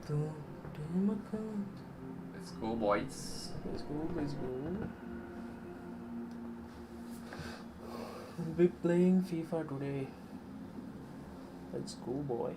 Let's go, boys. Let's go. We'll be playing FIFA today. Let's go, boy.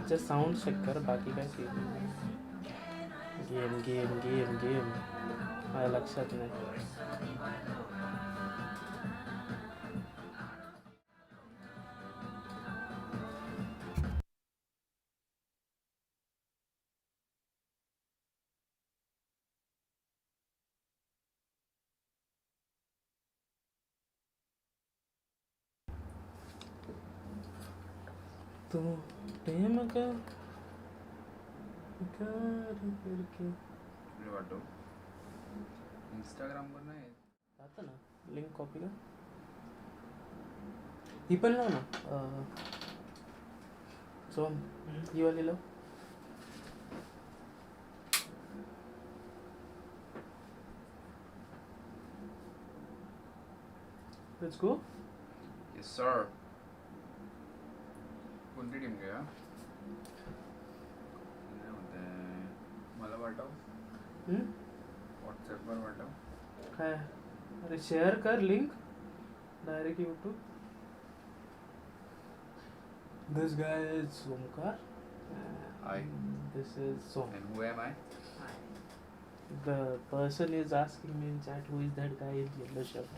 Just sound check कर बाकी काय game माझ्या लक्षात नाही. तो प्रेम का करके वाटो इंस्टाग्राम वर नाही आता ना लिंक कॉपी कर. ही पण लाव ना सोम ही वाली लाव. Let's go. Yes sir. कोणती टीम घ्या मला पाठव व्हॉट्सॲपवर पाठव. काय अरे शेअर कर link direct YouTube. This guy is Omkar. Hi. This is Som. And who am I? The person is asking me in chat who is that guy in yellow shirt.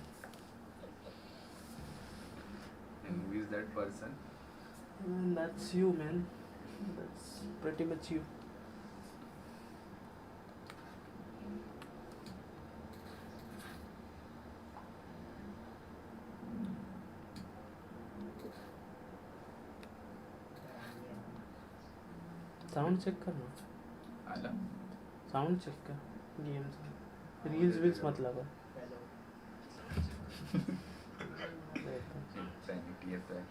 And who is that person? That's you, man. That's pretty much you. Sound check करना. आला. Sound check कर. Games. Reels wheels मत लगा. Sanity है तो.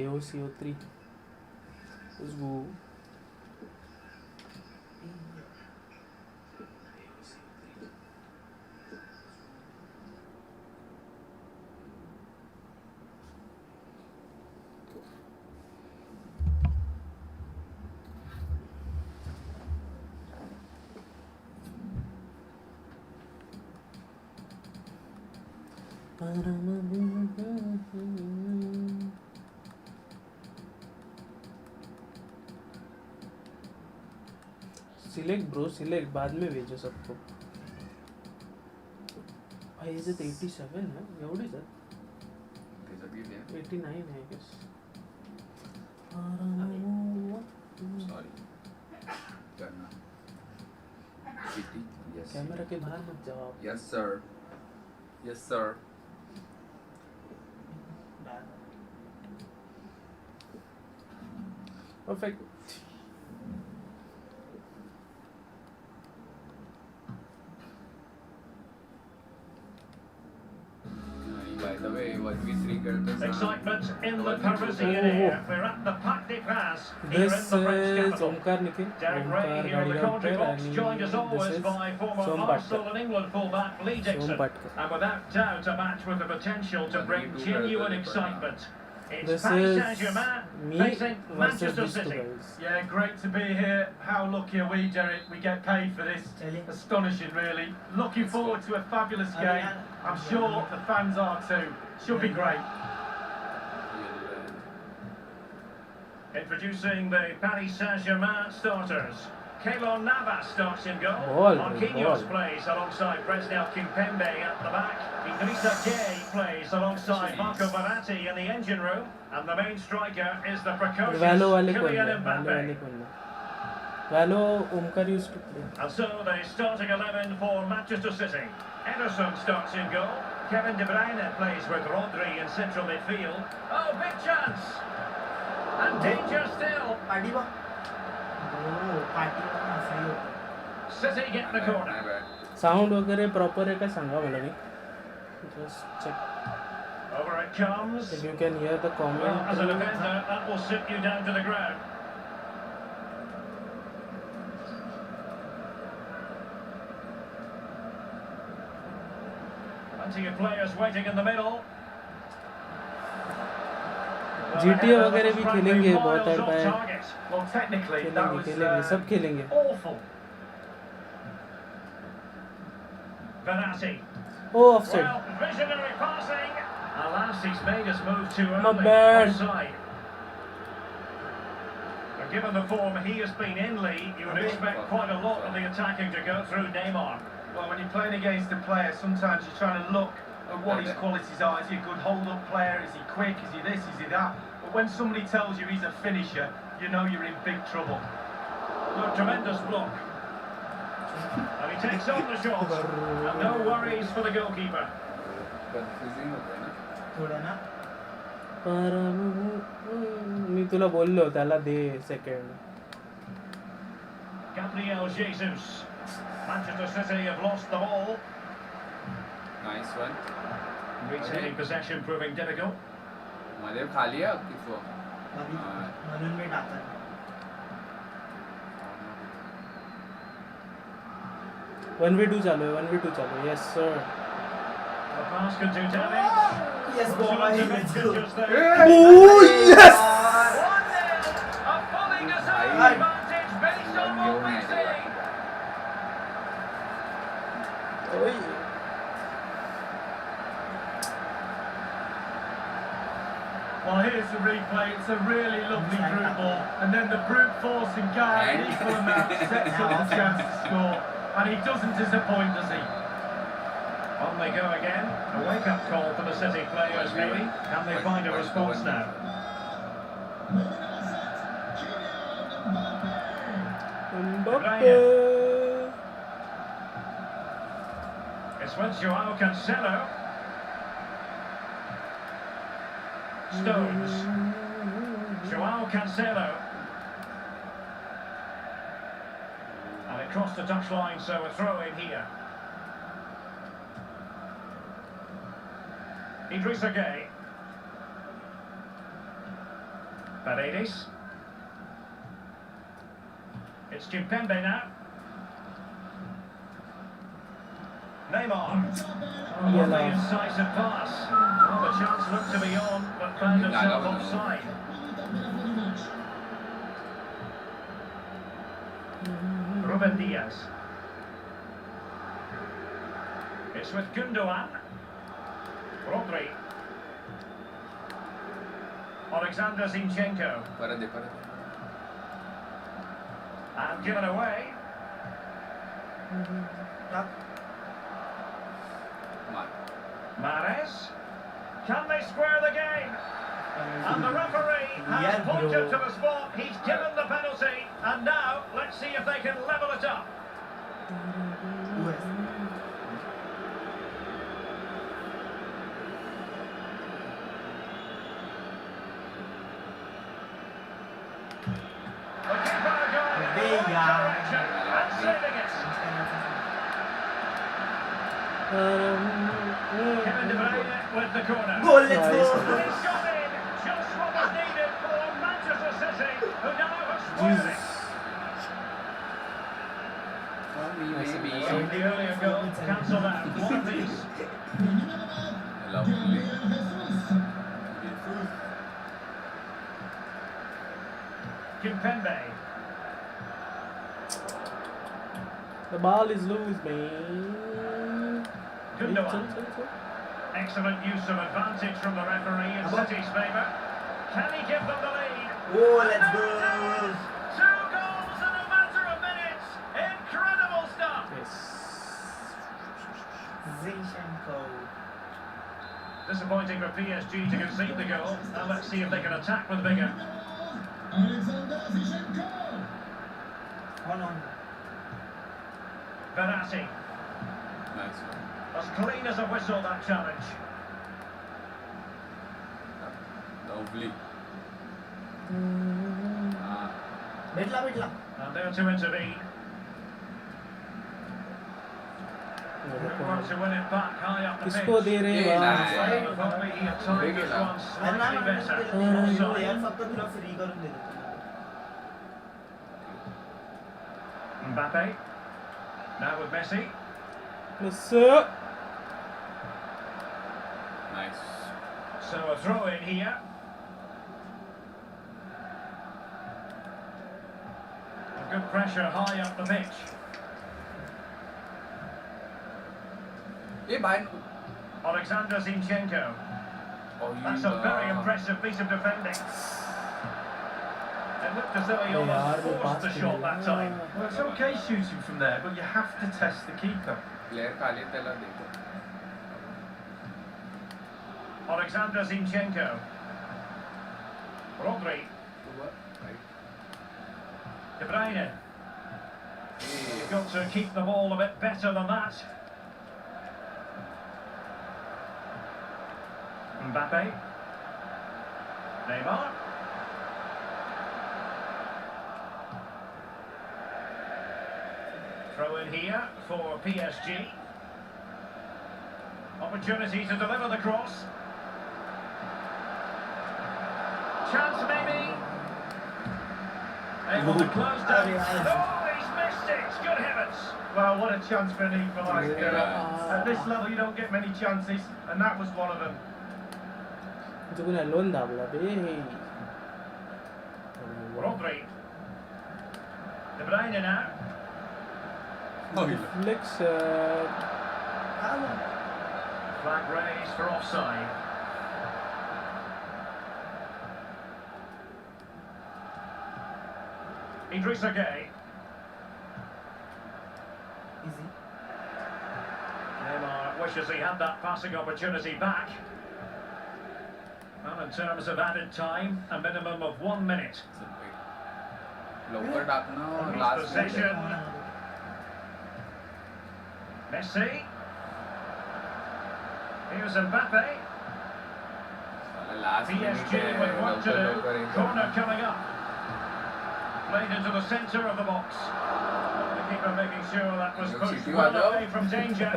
AOCO3. Let's go. Select bro select बाद में भेजो सबको. भाई ये 87 है एवढीच आहे. 89 आहे गेस. सॉरी करना. यस. कैमरा के बाहर मत जाओ आप. Yes sir. Yes sir. Perfect. By the way, 1v3 करते हैं. Excitement in the Parisian air. We're at the Parc des Princes here in This the French is capital. Omkar Nikhil. Derek Ray Omkar here in the commentary box, and joined as always this by former Som Arsenal and England fullback Lee Dixon. And without doubt, a match with the potential to bring genuine excitement. It's This Paris is Saint-Germain me facing versus Manchester these two City. guys. Yeah, great to be here. How lucky are we, Derek? We get paid for this. Astonishing, really. Looking forward to a fabulous game. I'm sure the fans are too. Should be great. Introducing the Paris Saint-Germain starters. Keylor Navas starts in goal. Ball, Marquinhos ball. plays alongside Presnel Kimpembe at the back. Idrissa Gueye plays alongside Marco Verratti in the engine room. And the main striker is the precocious Kylian Mbappe. Valo Omkar used to play. And so the starting 11 for Manchester City. Ederson starts in goal. Kevin De Bruyne plays with Rodri in central midfield. Oh, big chance! Party बा party free होतं City get the corner. My bad. Sound वगैरे proper आहे का सांगा मला मी just check Over it comes. if you can hear the Well, as a comment. defender, that will sit you down to the ground. Plenty of players waiting in the middle. GTA वगैरह भी खेलेंगे बहुत Miles हद off है target. Well, technically, that was खेलेंगे सब खेलेंगे awful. Verratti. O offside Well, visionary passing. Alas, he's made us move too early. Not bad. Offside. But given the form he has been in, Lee, you would expect quite a lot of the attacking to go through Neymar. Well, when you're playing against a player, sometimes you're trying to look at what his qualities are. Is he a good hold-up player? Is he quick? Is he this? Is he that? But when somebody tells you he's a finisher, you know you're in big trouble. Look, tremendous block. And he takes on the shot. And no worries for the goalkeeper. Confusing होतं ना. थोडं ना पर मी तुला बोललो त्याला दे second Gabriel Jesus. Manchester City have lost the ball. Nice one. Retaining possession proving difficult. मध्ये खाली आहे की फो म्हणून मी टाकत 1v2 चालू आहे 1v2 चालू आहे yes sir The pass could do damage. Yes, boy, let's go. Just there. Oh, yes! 1-0. A fully deserved advantage based on what we see. Well, here's the replay. It's a really lovely through ball. And then the brute force and guard an equal amount sets up the chance to score. And he doesn't disappoint, does he? On they go again. A wake-up call for the City players, maybe. Can they find a response now? Mbappe. It's with Joao Cancelo. Stones. Joao Cancelo. And it crossed the touchline, so a throw in here. Idrissa Gueye. Paredes. It's Kimpembe now. Neymar. Oh, Yeah, lovely no. incisive pass. Well, the chance looked to be on, but found himself offside. Ruben Diaz. It's with Gundogan. Rodri. Alexander Zinchenko. परत दे And given away. मार Mahrez. Can they square the game? And the referee has Yes, bro. pointed to the spot. He's given the penalty. And now, let's see if they can level it up. The keeper going in the right direction and saving it. Kevin De Bruyne with the corner. Goal, let's And go. he's got in just what was needed for Manchester City, who now have squared it. maybe Well, the earlier goal cancelled out. One of these. lovely Kimpembe. The ball is loose, man. Gundogan. Excellent use of advantage from the referee in City's favour. Can he give them the lead? Oh, let's And go. that is 2 goals in a matter of minutes. Incredible stuff. Yes. Zinchenko. Disappointing for PSG to concede the goal. Now let's see if they can attack with vigour. On. Verratti. nice one As clean as a whistle, that challenge. lovely भेटला And there to intervene. Who wants to win it back high up the pitch? किसको दे रहे हैं ये वाह? Probably he had timed this one अरे ना slightly better. यार Offside. फक्त तुला फ्री करून देतो Mbappe. Now with Messi. Miss. Nice. So a throw in here. Good pressure high up the pitch. ये भाई Alexander Zinchenko. That's a very impressive piece of defending. It looked as though he almost forced the shot that time. Well, it's okay shooting from there, but you have to test the keeper. Player खाली त्याला देतो. Alexander Zinchenko. Rodri. De Bruyne. You've got to keep the ball a bit better than that. Mbappe. Neymar. Throw in here for PSG. Opportunity to deliver the cross. Chance maybe. Able to close down. Oh, he's missed it. Good heavens. Well, what a chance for an equaliser. At this level, you don't get many chances, and that was one of them. जो कोणी loan दाबला बे Rodri. De Bruyne now. Flex Flag raised for offside. Idrissa Gueye. easy Neymar wishes he had that passing opportunity back. Well, in terms of added time, a minimum of 1 minute. लवकर टाकना और Lost last possession. Messi. Here's Mbappe. Last PSG with work to do. Corner coming up. Played into the centre of the box. The keeper making sure that was pushed well away from danger.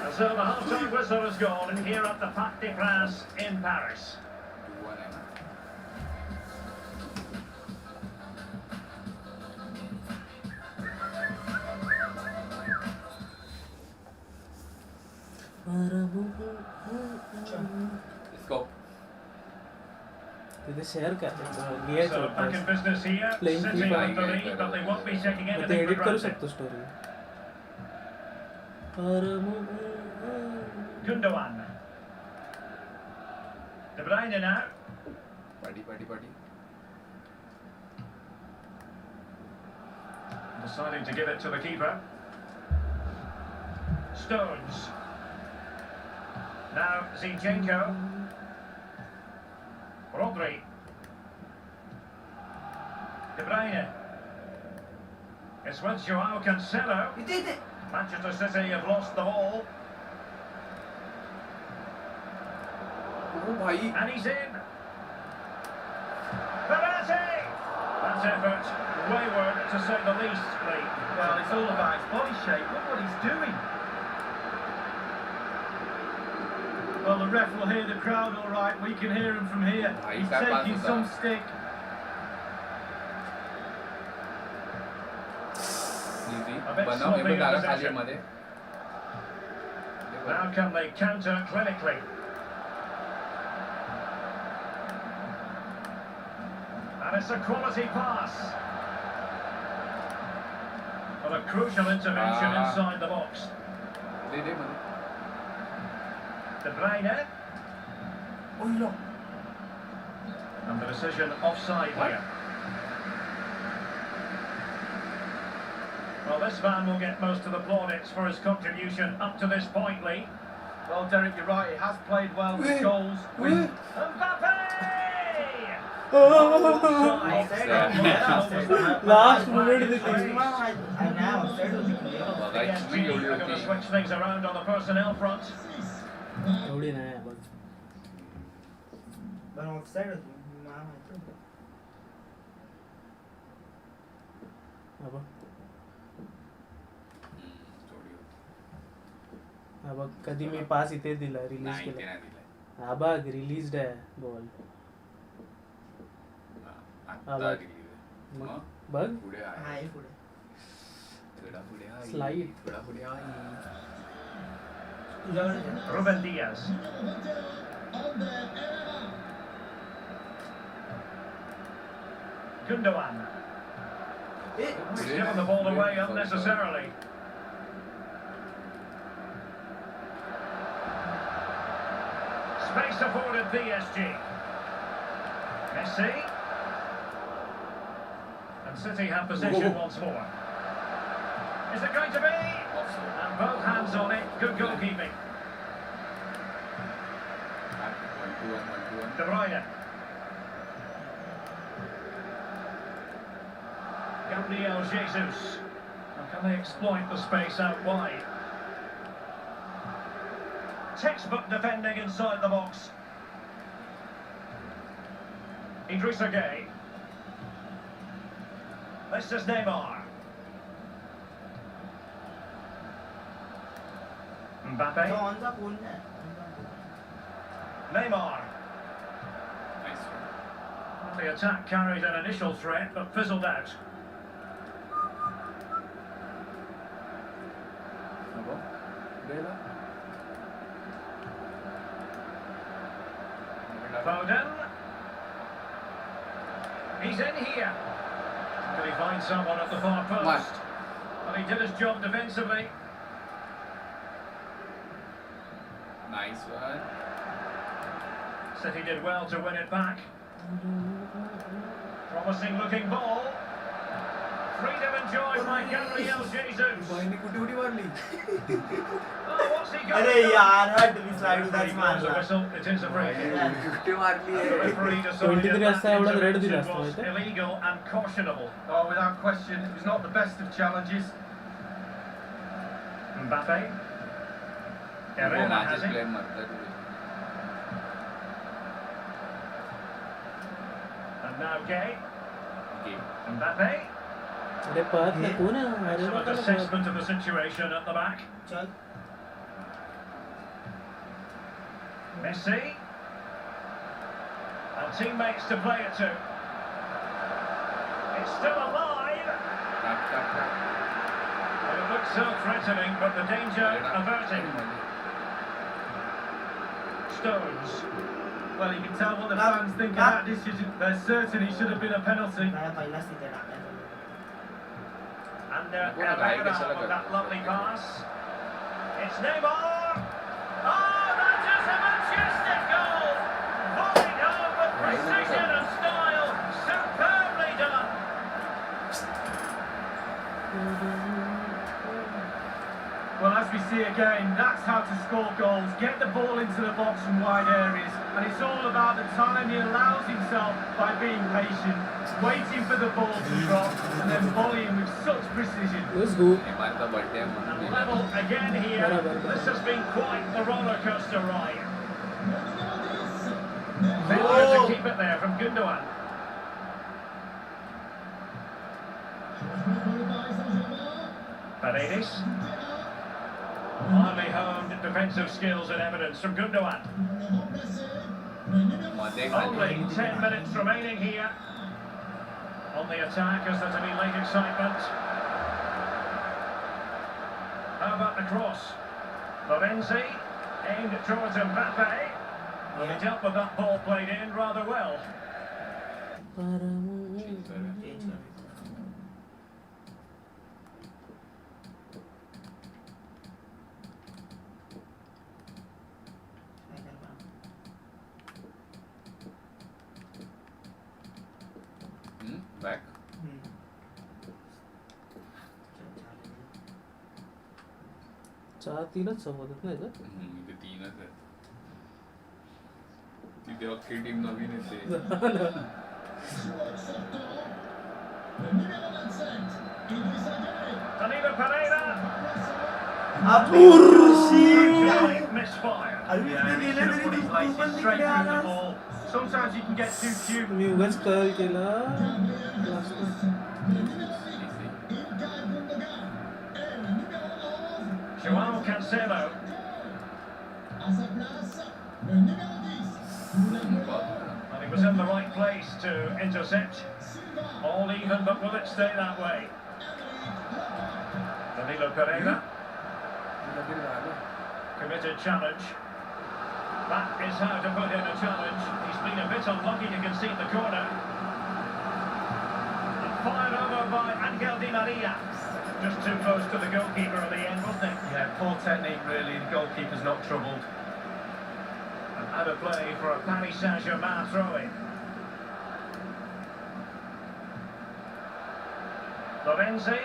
And so the half-time whistle has gone here at the Parc des Princes in Paris. इसको इधर share कर लिया So back in business here, Playing sitting FIFA. on the lead, but they won't be taking मैं तो anything for edit करू granted. शकतो story Gundogan. De Bruyne now. पड़ी Deciding to give it to the keeper. Stones. Now Zinchenko. Rodri. De Bruyne. It's with Joao Cancelo. इथे Manchester City have lost the ball. ओ भाई And he's in. Verratti! That effort wayward to say the least, Lee. Well, it's all about his body shape. Look what he's doing. Well, the ref will hear the crowd all right. We can hear him from here. He's taking some stick. बनाओ ये भी डाला खाली मध्ये Now can they counter clinically? And it's a quality pass. But a crucial intervention inside the box. दे मध्ये De Bruyne. ओ लो And the decision offside here. Well, this man will get most of the plaudits for his contribution up to this point, Lee. Well, Derek, you're right. He has played well with goals. With Mbappe! Last moment देखिए PSG are going to switch things around on the personnel front. थोड़ी ना है बस पण offside होती मला माहिती हा बघ थोडी होती. हा बघ कधी मी पास इथे दिला रिलीज नाही ते केला नाही दिलंय. हा बघ रिलीज्ड आहे बॉल आता बघ. release आहे. मग मग बघ पुढे आहे. आहे पुढे. थोडा पुढे आहे. Slide. थोडा पुढे आहे. तुझ्याकडे आहे. Ruben Diaz. Gundogan. He's given the ball away unnecessarily. Space afforded PSG. Messi. And City have possession once more. Is it going to be? Offside. And both hands on it. Good goalkeeping. 1-2-1. De Bruyne. Gabriel Jesus. How can they exploit the space out wide? Textbook defending inside the box. Idrissa Gueye. This is Neymar. Mbappe. जॉनचा कोण नाही. Neymar. Nice one. The attack carried an initial threat but fizzled out. नको. गेला. Foden. He's in here. Did he find someone at the far post? Must. Well, he did his job defensively. Nice one. City did well to win it back. Promising looking ball. Freedom enjoyed by Gabriel Jesus. बाईने कुठे उडी मारली? Oh, what's he got? अरे यार हट मी slide Referee उदाच blows a मारला. whistle. It is a free kick. कुठे मारली The आहे? referee decided 23 that असता एवढा red दिला intervention असता was माहिती आहे? illegal and cautionable. Oh, without question, it was not the best of challenges. Mbappe. Herrera has matches it. Player मारतात. And now Gay. Game. Mbappe. अरे पाहत नाही कोण आहे अरे Excellent assessment of the situation at the back. चल. Messi. And teammates to play it to. It's still alive. Tap, tap, tap. Well, it looks so threatening, but the danger averted. Stones. Well, you can tell what the fans think of that decision. They're certain it should have been a penalty. मला पहिलाच तिथे टाकायचं. And What a guy, Herrera gets a look with at that it. lovely pass. It's Neymar. Oh, that is a majestic goal. Volleyed home with precision and style. Superbly done. Well, as we see again, that's how to score goals. Get the ball into the box from wide areas. And it's all about the time he allows himself by being patient, waiting for the ball to drop, and then volleying with such precision. Let's go नेमारचा birthday आहे And म्हणून. level again here. This has been quite the roller coaster ride. Failure to keep it there from Gundogan. Paredes. Highly honed defensive skills and evidence from Gundogan. मध्ये Only खाली. 10 minutes remaining here. On the attack as there's to be late excitement. How about the cross? Lorenzi aimed towards Mbappe. Well, he dealt with that ball played in rather well. Change कर. Back. चार तीनच संबंधित नाही का इथे तीनच आहेत. तिथे अख्खी टीम नवीन येते. Danilo Pereira. Misfire. अरे Yeah, इतने he गेले should have तरी put his तू laces पण straight तिकडे through the आलास. ball. Sometimes you can get too cute. मी उगाच कॉल केला Easy. Cancelo. And he was in the right place to intercept. All even, but will it stay that way? Danilo Pereira. Committed challenge. That is how to put in a challenge. He's been a bit unlucky to concede the corner. And fired over by Angel Di Maria. Just too close to the goalkeeper at the end, wasn't it? Yeah, poor technique really. The goalkeeper's not troubled. And out of play for a Paris Saint-Germain throw-in. Lorenzi.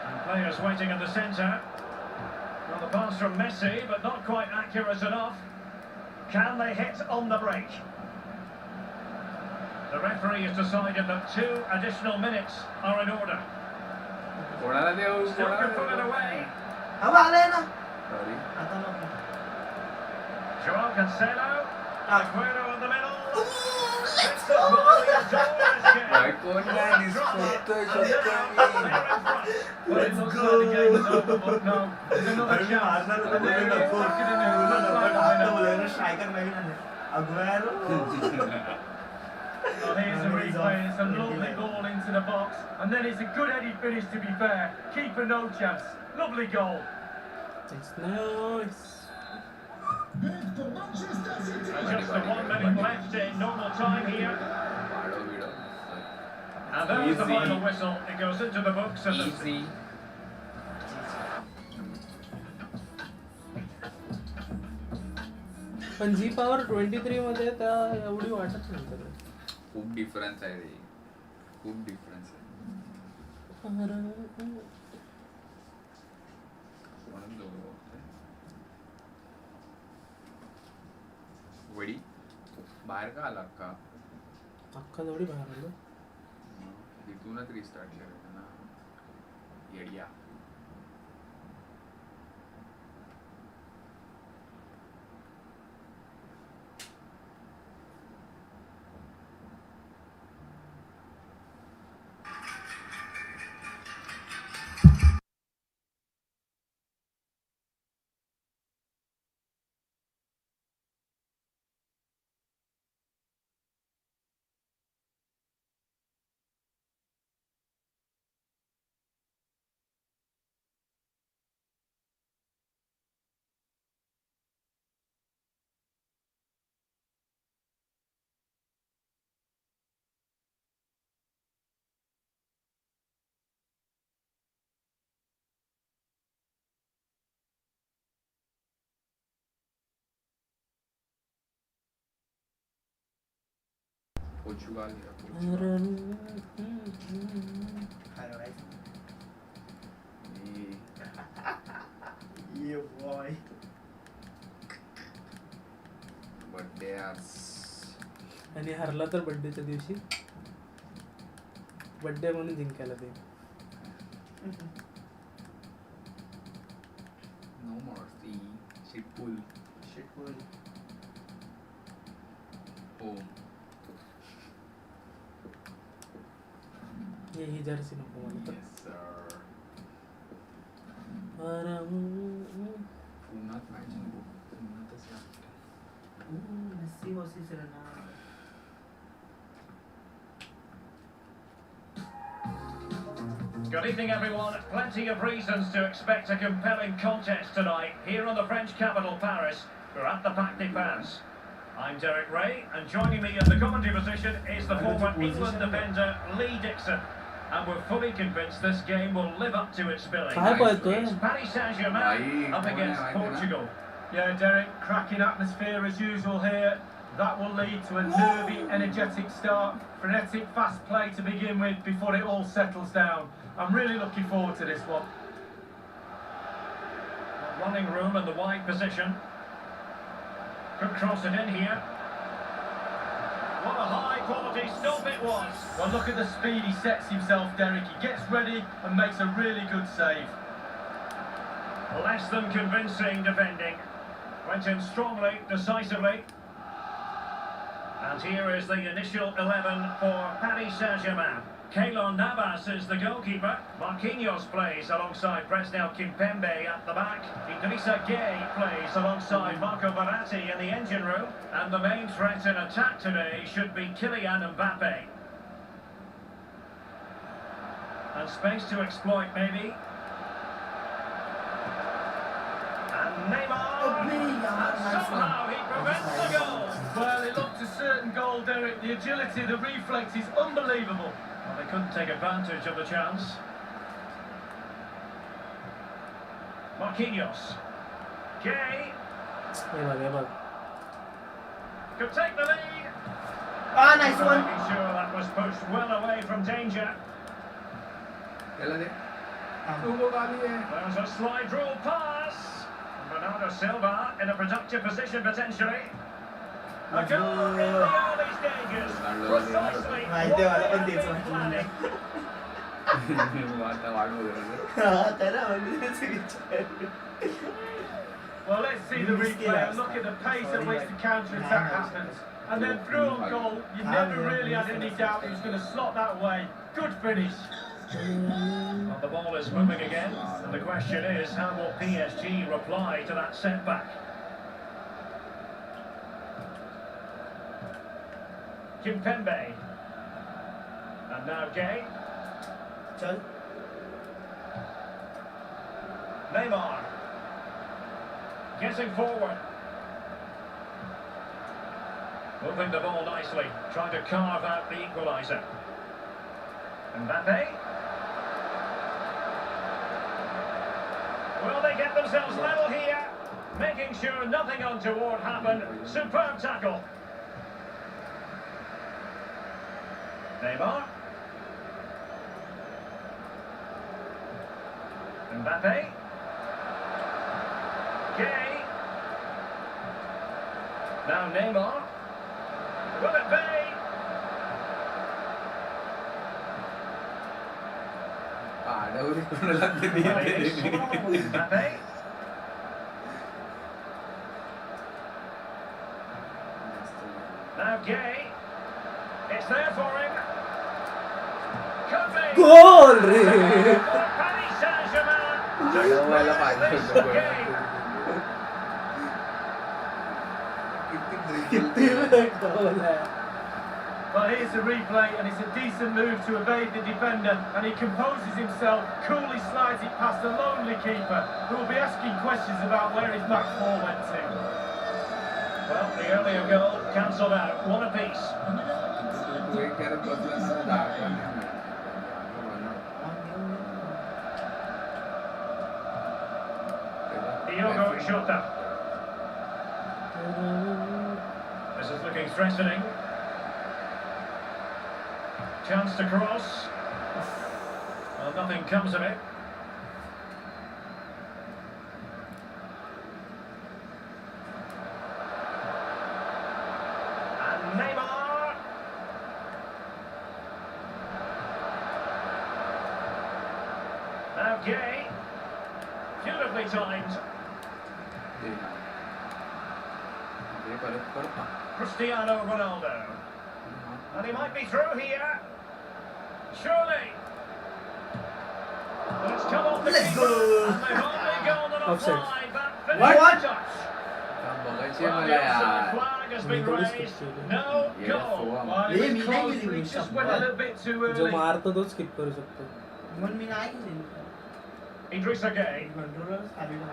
And players waiting in the centre. Well, the pass from Messi, but not quite accurate enough. Can they hit on the break? The referee has decided that 2 additional minutes are in order. Still can put it away. Sorry. Joao Cancelo. Aguero in the middle. Why can't I this Well, it looks like the game is over, but no. There's another chance. And there it is, back in the news. Well, here's the replay. It's a lovely ball into the box. And then it's a good headed finish, to be fair. Keeper no chance. Lovely goal. It's nice. And just the 1 minute left in normal time here. And there's the final whistle. It goes into the books as Easy. पण जी power 23 मध्ये त्या एवढी वाटत नाही तर खूप difference आहे रे. खूप डिफरन्स आहे. म्हणून दोघं बघतोय. वडी बाहेर का आला का? अख्खा थोडी बाहेर आलो. तिथूनच रिस्टार्ट करायचं ना. येडिया. Portugal या Portugal. Yeah, boy. बर्थडे आज. आणि हरला तर बर्थडेच्या दिवशी बर्थडे म्हणून जिंकायला दे. No mercy. Shitpool. Home. ही जर्सी नको मला तर. Yes sir. पुण्यात मॅच नको. पुण्यातच लागतं. Messi versus Ronaldo. Good evening, everyone. Plenty of reasons to expect a compelling contest tonight here on the French capital, Paris. We're at the Parc des Princes. I'm Derek Ray, and joining me in the commentary position is the former England defender Lee Dixon. And we're fully convinced this game will live up to its billing. It's Paris Saint-Germain up against Portugal. Yeah, Derek, cracking atmosphere as usual here. That will lead to a nervy, energetic start. Frenetic, fast play to begin with before it all settles down. I'm really looking forward to this one. Running room in the wide position. Could cross it in here. What a high quality stop it was. Well, look at the speed he sets himself, Derek. He gets ready and makes a really good save. Less than convincing defending. Went in strongly, decisively. And here is the initial 11 for Paris Saint-Germain. Keylor Navas is the goalkeeper. Marquinhos plays alongside Presnel Kimpembe at the back. Idrissa Gueye plays alongside Marco Verratti in the engine room. And the main threat in attack today should be Kylian Mbappe. And space to exploit, maybe. And Neymar. And somehow he prevents the goal. Well, it looked a certain goal, Derek. The agility, the reflex is unbelievable. Well, they couldn't take advantage of the chance. Marquinhos. Gueye. Could take the lead. Ah, nice one. Making sure that was pushed well away from danger. There's a slide rule pass. Bernardo Silva in a productive position potentially. A goal in the early stages. Precisely what they have been planning. Well, let's see the replay and look at the pace at which the counter-attack happens. And then through on goal, you never really had any doubt he was going to slot that way. Good finish. Well, the ball is moving again, and the question is, how will PSG reply to that setback? Kimpembe. And now Gueye. Neymar. Getting forward. Moving the ball nicely, trying to carve out the equaliser. Mbappe. Will they get themselves level here? Making sure nothing untoward happened. Superb tackle. Neymar. Mbappe. Gueye. Now Neymar. Will it be? Mbappe. Now Gueye. It's there for him. Could be. Goal! Paris Saint-Germain. Well, here's the replay, and it's a decent move to evade the defender, and he composes himself, coolly slides it past the lonely keeper, who will be asking questions about where his back four went to. Well, the earlier goal cancelled out, one apiece. Diogo Jota. This is looking threatening. Chance to cross. Well, nothing comes of it. And Neymar. Now Gueye. Beautifully timed. Cristiano Ronaldo. And he might be through here. Surely. But it's come off the keeper. And they've only gone on a Offside. fly. That finishing touch. Well, the offside flag has been raised. No goal. Well, it was close, but he just went a little bit too जो early. मारतो तो skip करू शकतो. मन मी नाही केली. Idrissa Gueye. Controller आली ना.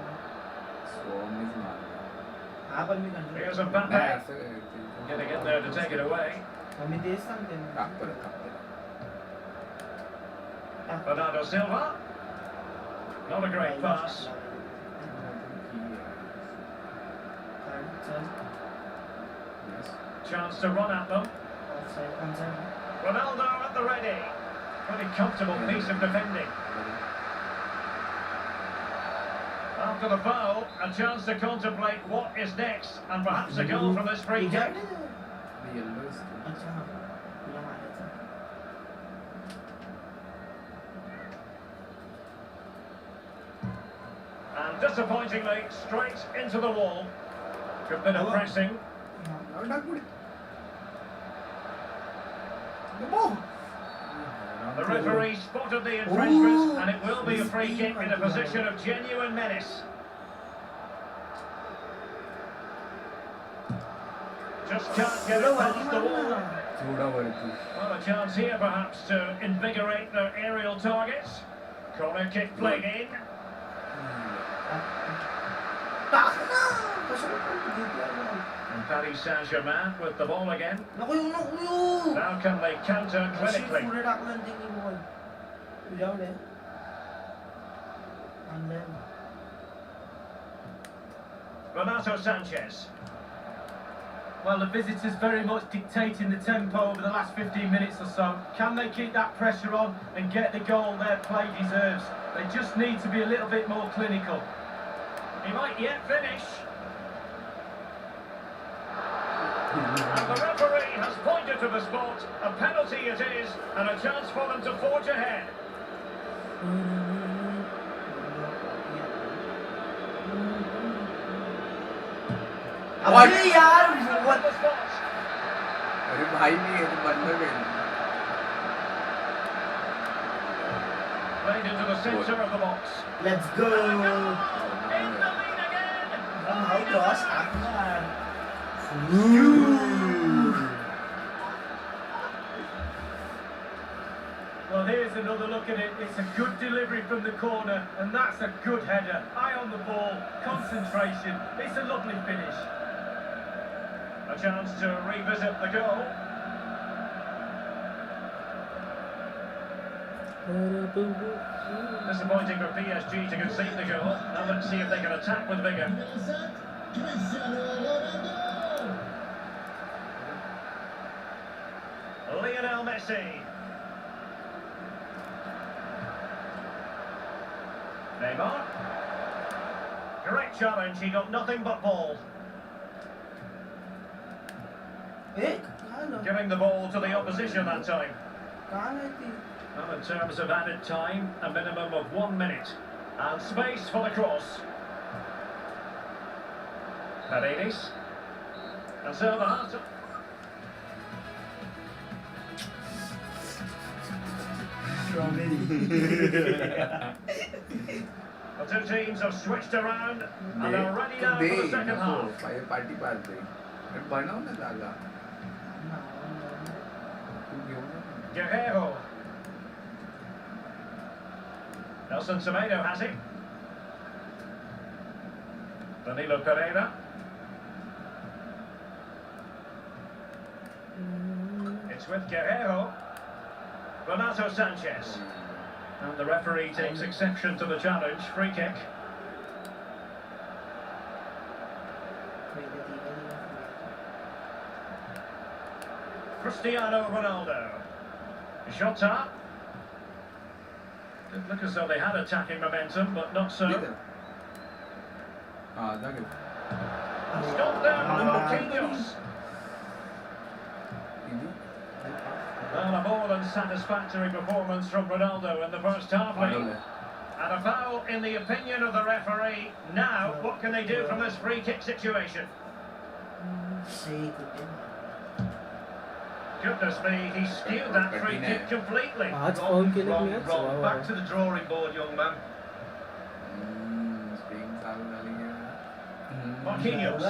हा पण मी control. Here's Mbappe. Getting in there to take it away. मी तेच सांगते ना. Bernardo Silva. Not a great pass. Chance to run at them. Ronaldo at the ready. Pretty comfortable piece of defending. After the foul, a chance to contemplate what is next, and perhaps a goal from this free kick. And disappointingly, straight into the wall. Good bit of pressing. The referee spotted the infringement, and it will be a free kick in a position of genuine menace. Just can't get it past the wall. Well, a chance here perhaps to invigorate their aerial targets. Corner kick played in. And Paris Saint-Germain with the ball again. Now can they counter clinically? Renato Sanchez. Well, the visitors very much dictating the tempo over the last 15 minutes or so. Can they keep that pressure on and get the goal their play deserves? They just need to be a little bit more clinical. He might yet finish. And the referee has pointed to the spot. A penalty it is, and a chance for them to forge ahead. अबे यार वो अरे भाई नहीं है तो बंद कर Played into the centre of the box. Let's go. In the lead again. How cross Well, here's another look at it. It's a good delivery from the corner, and that's a good header. Eye on the ball, concentration. It's a lovely finish. A chance to revisit the goal. Disappointing for PSG to concede the goal. Now let's see if they can attack with vigour. Lionel Messi. Neymar. Great challenge, he got nothing but ball. Giving the ball to the opposition that time. Well, in terms of added time, a minimum of 1 minute. And space for the cross. Paredes. And so the half. The two teams have switched around and are ready now for the second half. Party pass दे बनाओ ना जागा Guerrero. Nelson Semedo has it. Danilo Pereira. It's with Guerrero. Renato Sanchez. And the referee takes exception to the challenge. Free kick. Cristiano Ronaldo. Jota. Did look as though they had attacking momentum, but not so. Stop there by Marquinhos. Well, a more than satisfactory performance from Ronaldo in the first half, Lee. And a foul in the opinion of the referee. Now, what can they do from this free kick situation? Goodness me, he skewed that free kick completely. Wrong. Back to the drawing board, young man. Marquinhos.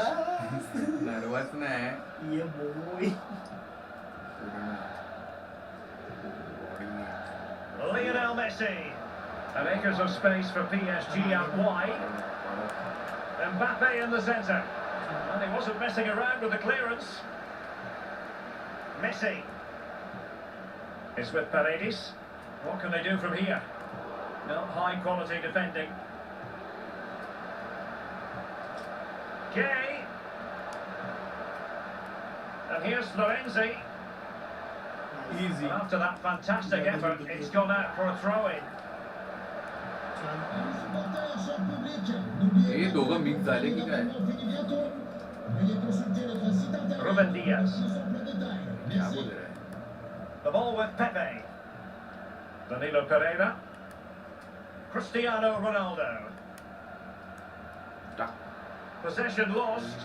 Nervous na hai. Yeah, boy. Lionel Messi. And acres of space for PSG out wide. Mbappe in the centre. And he wasn't messing around with the clearance. Messi. It's with Paredes. What can they do from here? No, high quality defending. Kay. And here's Florenzi. Easy. And after that fantastic effort, it's gone out for a throw-in. ये दोघं mix झाले की काय Ruben Diaz. क्या बोल रहा है The ball with Pepe. Danilo Pereira. Cristiano Ronaldo. Possession lost.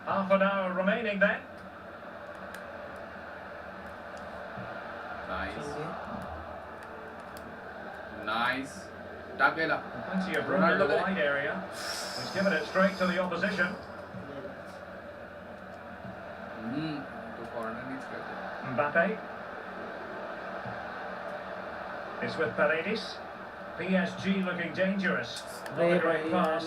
Half an hour remaining then. Nice. Nice. टाकेला. Plenty of room in the wide area. He's given it straight to the opposition. तो corner needs करते. Mbappe. It's with Paredes. PSG looking dangerous. Not a great pass.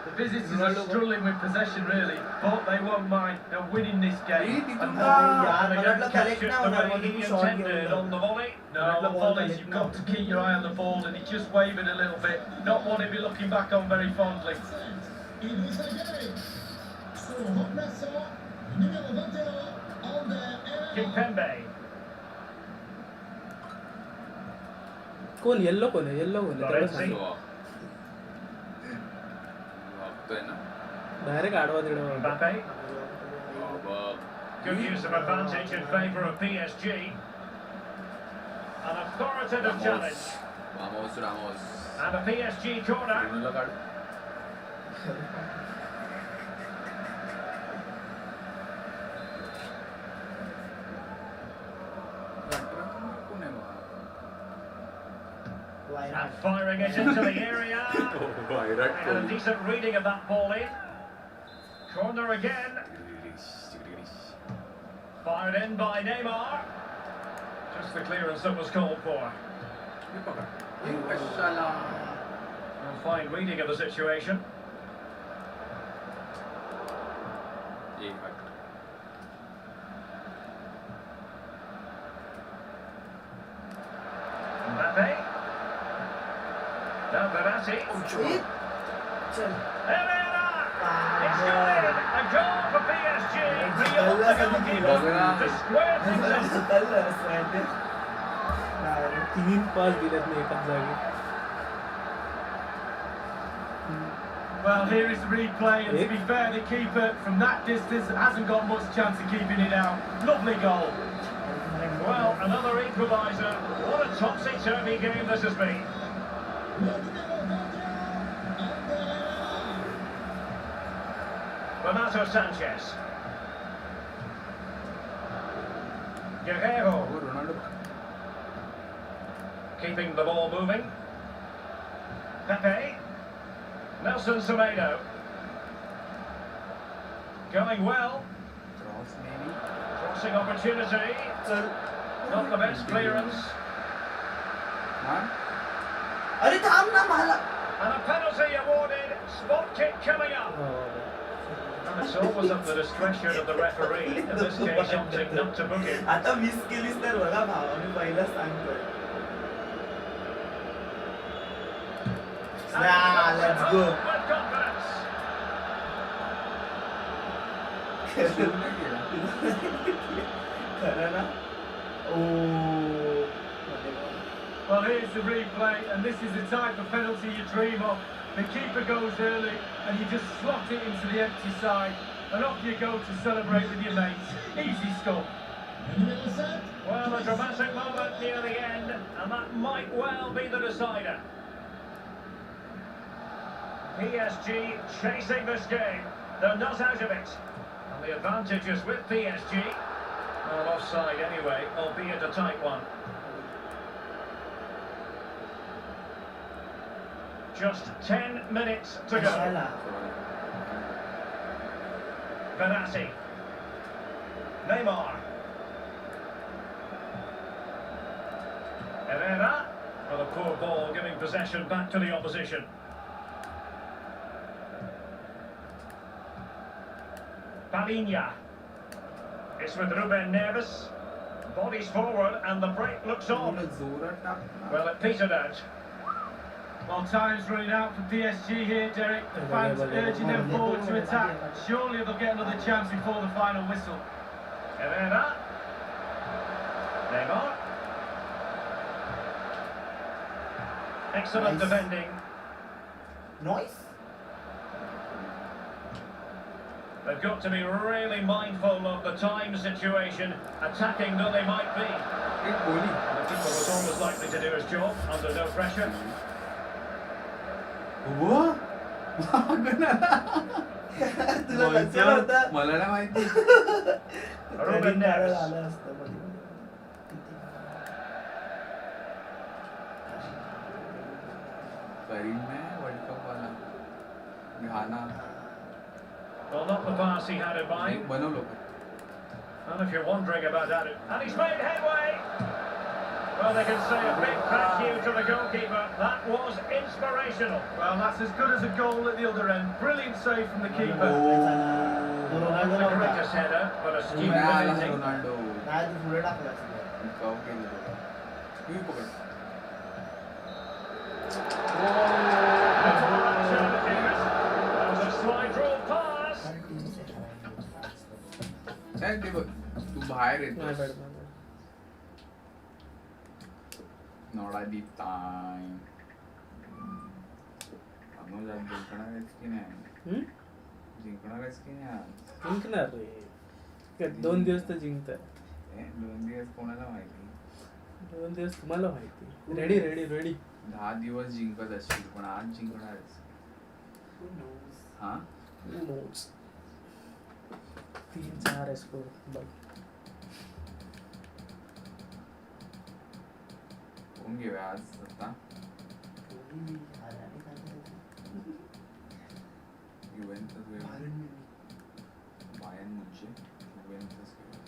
The visitors are struggling with possession really, but they won't mind. They're winning this game. And they don't catch it the way he intended on the volley. No, on volleys you've got to keep your eye on the ball, and he just wavered a little bit. Not one he'd be looking back on very fondly. Kimpembe. कोण yellow कोण आहे तेवढं सांग direct आडवा तिडवा Mbappe. Good use of advantage in favour of PSG. An authoritative challenge. Ramos. And a PSG corner. And firing it into the area. And a decent reading of that ball in. Corner again. Fired in by Neymar. Just the clearance that was called for. A fine reading of the situation. Mbappe. Now Verratti. Herrera! It's got in! A goal for PSG! Beyond the goalkeeper to square things up. 3 पास दिलेत मी एकाच जागी. Well, here is the replay, and to be fair, the keeper from that distance hasn't got much chance of keeping it out. Lovely goal. Well, another equaliser. What a topsy-turvy game this has been. Renato Sanchez. Guerrero. Keeping the ball moving. Pepe. Nelson Semedo. Going well. Crossing opportunity. Not the best clearance. अरे थांब ना मला. And a penalty awarded. Spot kick coming up. And it's always at the discretion of the referee. In this case, opting not to book it. आता miss केलीस तर बघा भावा, मी पहिलाच सांगतोय. Let's go. With confidence. खरं ना? Oh. Well, here's the replay, and this is the type of penalty you dream of. The keeper goes early, and you just slot it into the empty side, and off you go to celebrate with your mates. Easy score. Well, a dramatic moment near the end, and that might well be the decider. PSG chasing this game. They're not out of it. And the advantage is with PSG. Well, offside anyway, albeit a tight one. Just 10 minutes to go. Verratti. Neymar. Herrera. Well, a poor ball giving possession back to the opposition. Palinha. It's with Ruben Neves. Bodies forward and the break looks on. Well, it petered out. Well, time's running out for PSG here, Derek. The fans urging them forward to attack. Surely they'll get another chance before the final whistle. Herrera. Neymar. Excellent defending. Noise? They've got to be really mindful of the time situation, attacking though they might be. The keeper was always likely to do his job under no pressure. तुला लक्षात होतं? मला नाही माहिती. Ruben Neves. करीम में world cup वाला घाना Well, not the pass he had in mind. बनो लोग And if you're wondering about that, and he's made headway. Well, they can say a big thank you to the goalkeeper. That was inspirational. Well, that's as good as a goal at the other end. Brilliant save from the keeper. Not the greatest header, but a stupid finishing. Ronaldo नाही तू पुढे टाकला असेल. काव केलं तू पकड That was a slide rule pass. चल ते बघ तू बाहेर My येतोस bad, my bad. नोडा डीप टाइम अनुज आज जिंकणार आहेस की नाही जिंकणार आहेस की नाही आज जिंकणार रे. काय 2 दिवस तर जिंकतात. 2 दिवस कोणाला माहिती 2 दिवस तुम्हाला माहिती. रेडी 10 दिवस जिंकत असशील पण आज जिंकणार आहेस Who knows? हा 3-4 स्कोर बघ. कोण घेऊया आज आता कोणी हाराने काय करायचं? युवेंटस घेऊया बाहेरून बायर्न म्हणजे युवेंटस घेऊया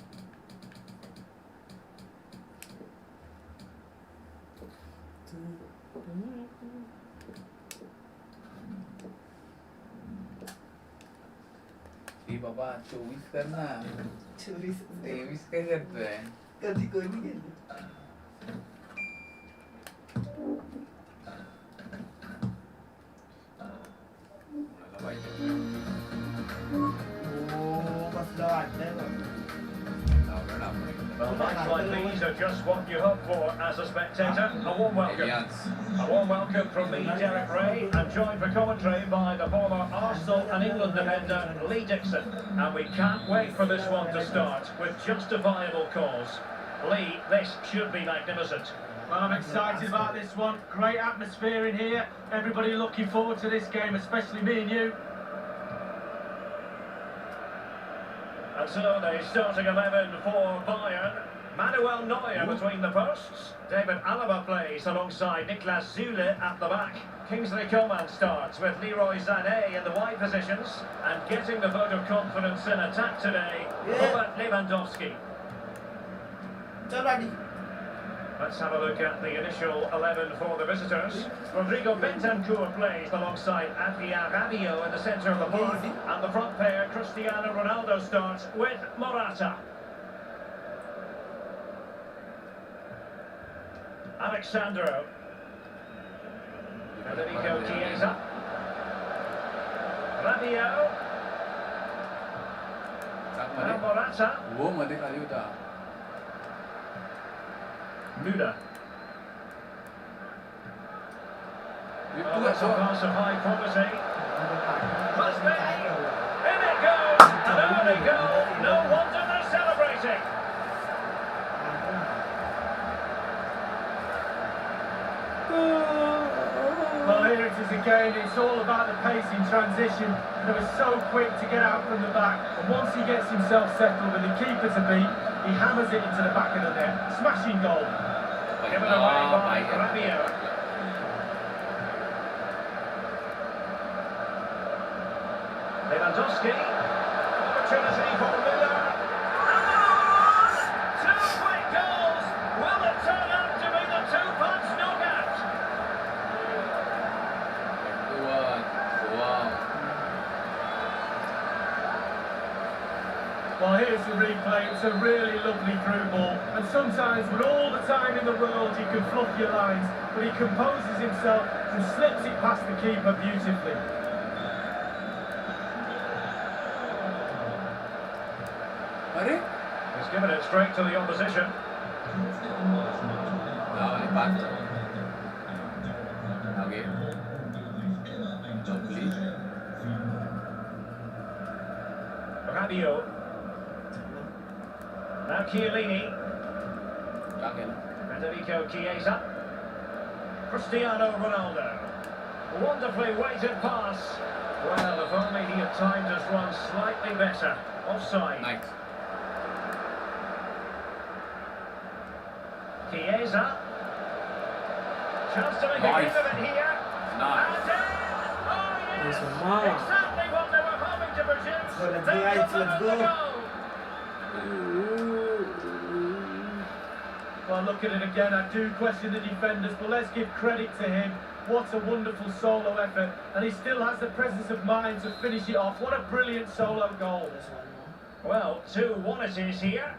ए बाबा 24 कर ना 24 23 काय करतोय कधी कोणी गेली कोणाला पाहिजे ओ कसलं वाटतंय बघ. Well, nights like these are just what you hope for as a spectator. A warm welcome. A warm welcome from me, Derek Ray, and joined for commentary by the former Arsenal and England defender, Lee Dixon. And we can't wait for this one to start with justifiable cause. Lee, this should be magnificent. Well, I'm excited about this one. Great atmosphere in here. Everybody looking forward to this game, especially me and you. And so the starting 11 for Bayern. Manuel Neuer between the posts. David Alaba plays alongside Niklas Süle at the back. Kingsley Coman starts with Leroy Sané in the wide positions. And getting the vote of confidence in attack today, Robert Lewandowski. चल बाडी Let's have a look at the initial 11 for the visitors. Rodrigo Bentancur plays alongside Adrien Rabiot in the centre of the park. And the front pair, Cristiano Ronaldo, starts with Morata. Alexandro. Federico Chiesa. Rabiot. And Morata. वो मध्ये खाली होता Müller. तू Oh, that's a असं pass of high quality. Must be. काय एवढं? In it goes. An early goal. No wonder they're celebrating. Well, here it is again. It's all about the pace in transition. They were so quick to get out from the back. And once he gets himself settled with the keeper to beat, he hammers it into the back of the net. Smashing goal. Given away by Rabiot. Lewandowski. Opportunity for Müller. And 2 quick goals. Will it turn out to be the 2-punch knockout? Well, here's the replay. It's a really lovely through ball. And sometimes, with all the time in the world, you can fluff your lines. But he composes himself and slips it past the keeper beautifully. अरे He's given it straight to the opposition. वाली बात आगे जल्दी Rabiot. Now Chiellini. क्या कहना Federico Chiesa. Cristiano Ronaldo. Wonderfully weighted pass. Well, if only he had timed his run slightly better. Offside. Nice Chiesa. Chance to make a Nice. game of it here. Yes, mama. Exactly what they were hoping to produce. Well, let's go, They guys, got let's them go. Well, look at it again. I do question the defenders, but let's give credit to him. What a wonderful solo effort, and he still has the presence of mind to finish it off. What a brilliant solo goal. Just one more. Well, 2-1 it is here.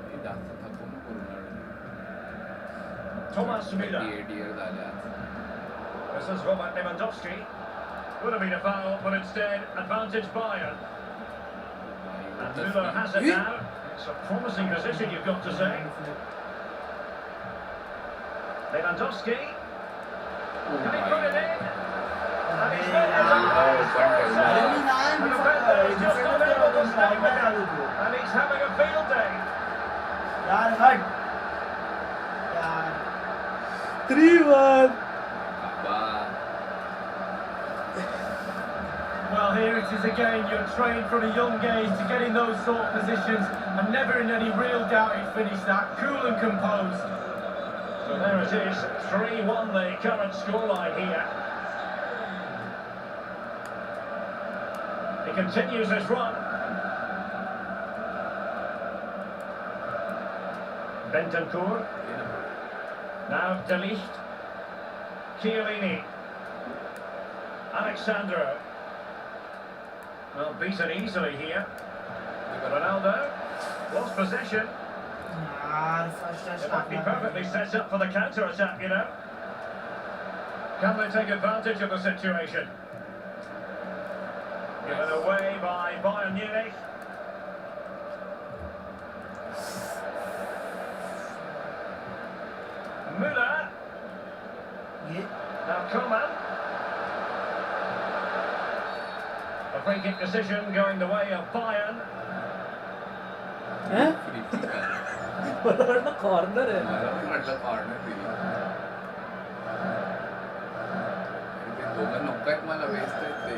हे जास्त थकून करून Thomas Müller. 38 years झाले आज. This is Robert Lewandowski. Would have been a foul, but instead, advantage Bayern. And Müller has it now. It's a promising position, you've got to say. Lewandowski. Can he put it in? And he's made it up. And the defender is just unable to stay with him. And he's having a field day. यार हट यार 3-1. Well, here it is again. You're trained from a young age to get in those sort of positions, and never in any real doubt he'd finish that. Cool and composed. So there it is, 3-1 the current scoreline here. He continues his run. Bentancur. Now De Ligt. Chiellini. Alexandro. Well, beaten easily here. Ronaldo. Lost possession. यार first It might be perfectly set up for the counter-attack, you know. Can they take advantage of the situation? Given away by Bayern Munich. Müller. ये Now Coman. A free kick decision going the way of Bayern. Huh? Free kick आहे. मला वाटलं corner आहे. मला पण वाटलं corner दिली. ते दोघं नको आहेत मला वेस्ट आहेत ते.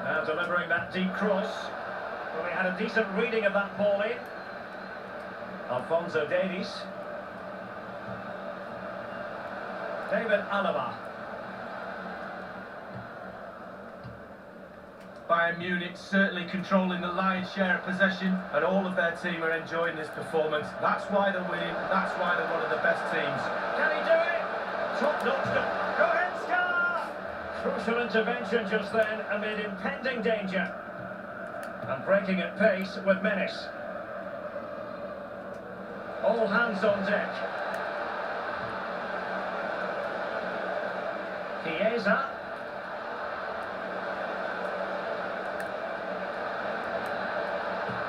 Now delivering that deep cross. Well, they had a decent reading of that ball in. Alphonso Davies. David Alaba. Bayern Munich certainly controlling the lion's share of possession, and all of their team are enjoying this performance. That's why they're winning. That's why they're one of the best teams. Can he do it? Top-notch. Goretzka! Crucial intervention just then amid impending danger. And breaking at pace with menace. All hands on deck. Chiesa.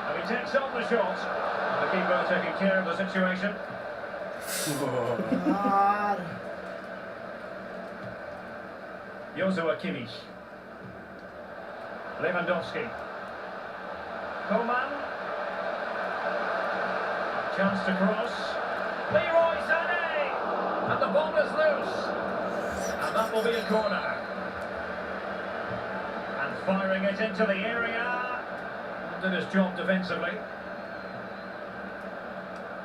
And he takes on the shot. The keeper taking care of the situation. यार Joshua Kimmich. Lewandowski. Coman. Chance to cross. Leroy Sané. And the ball is loose. And that will be a corner. And firing it into the area. Did his job defensively.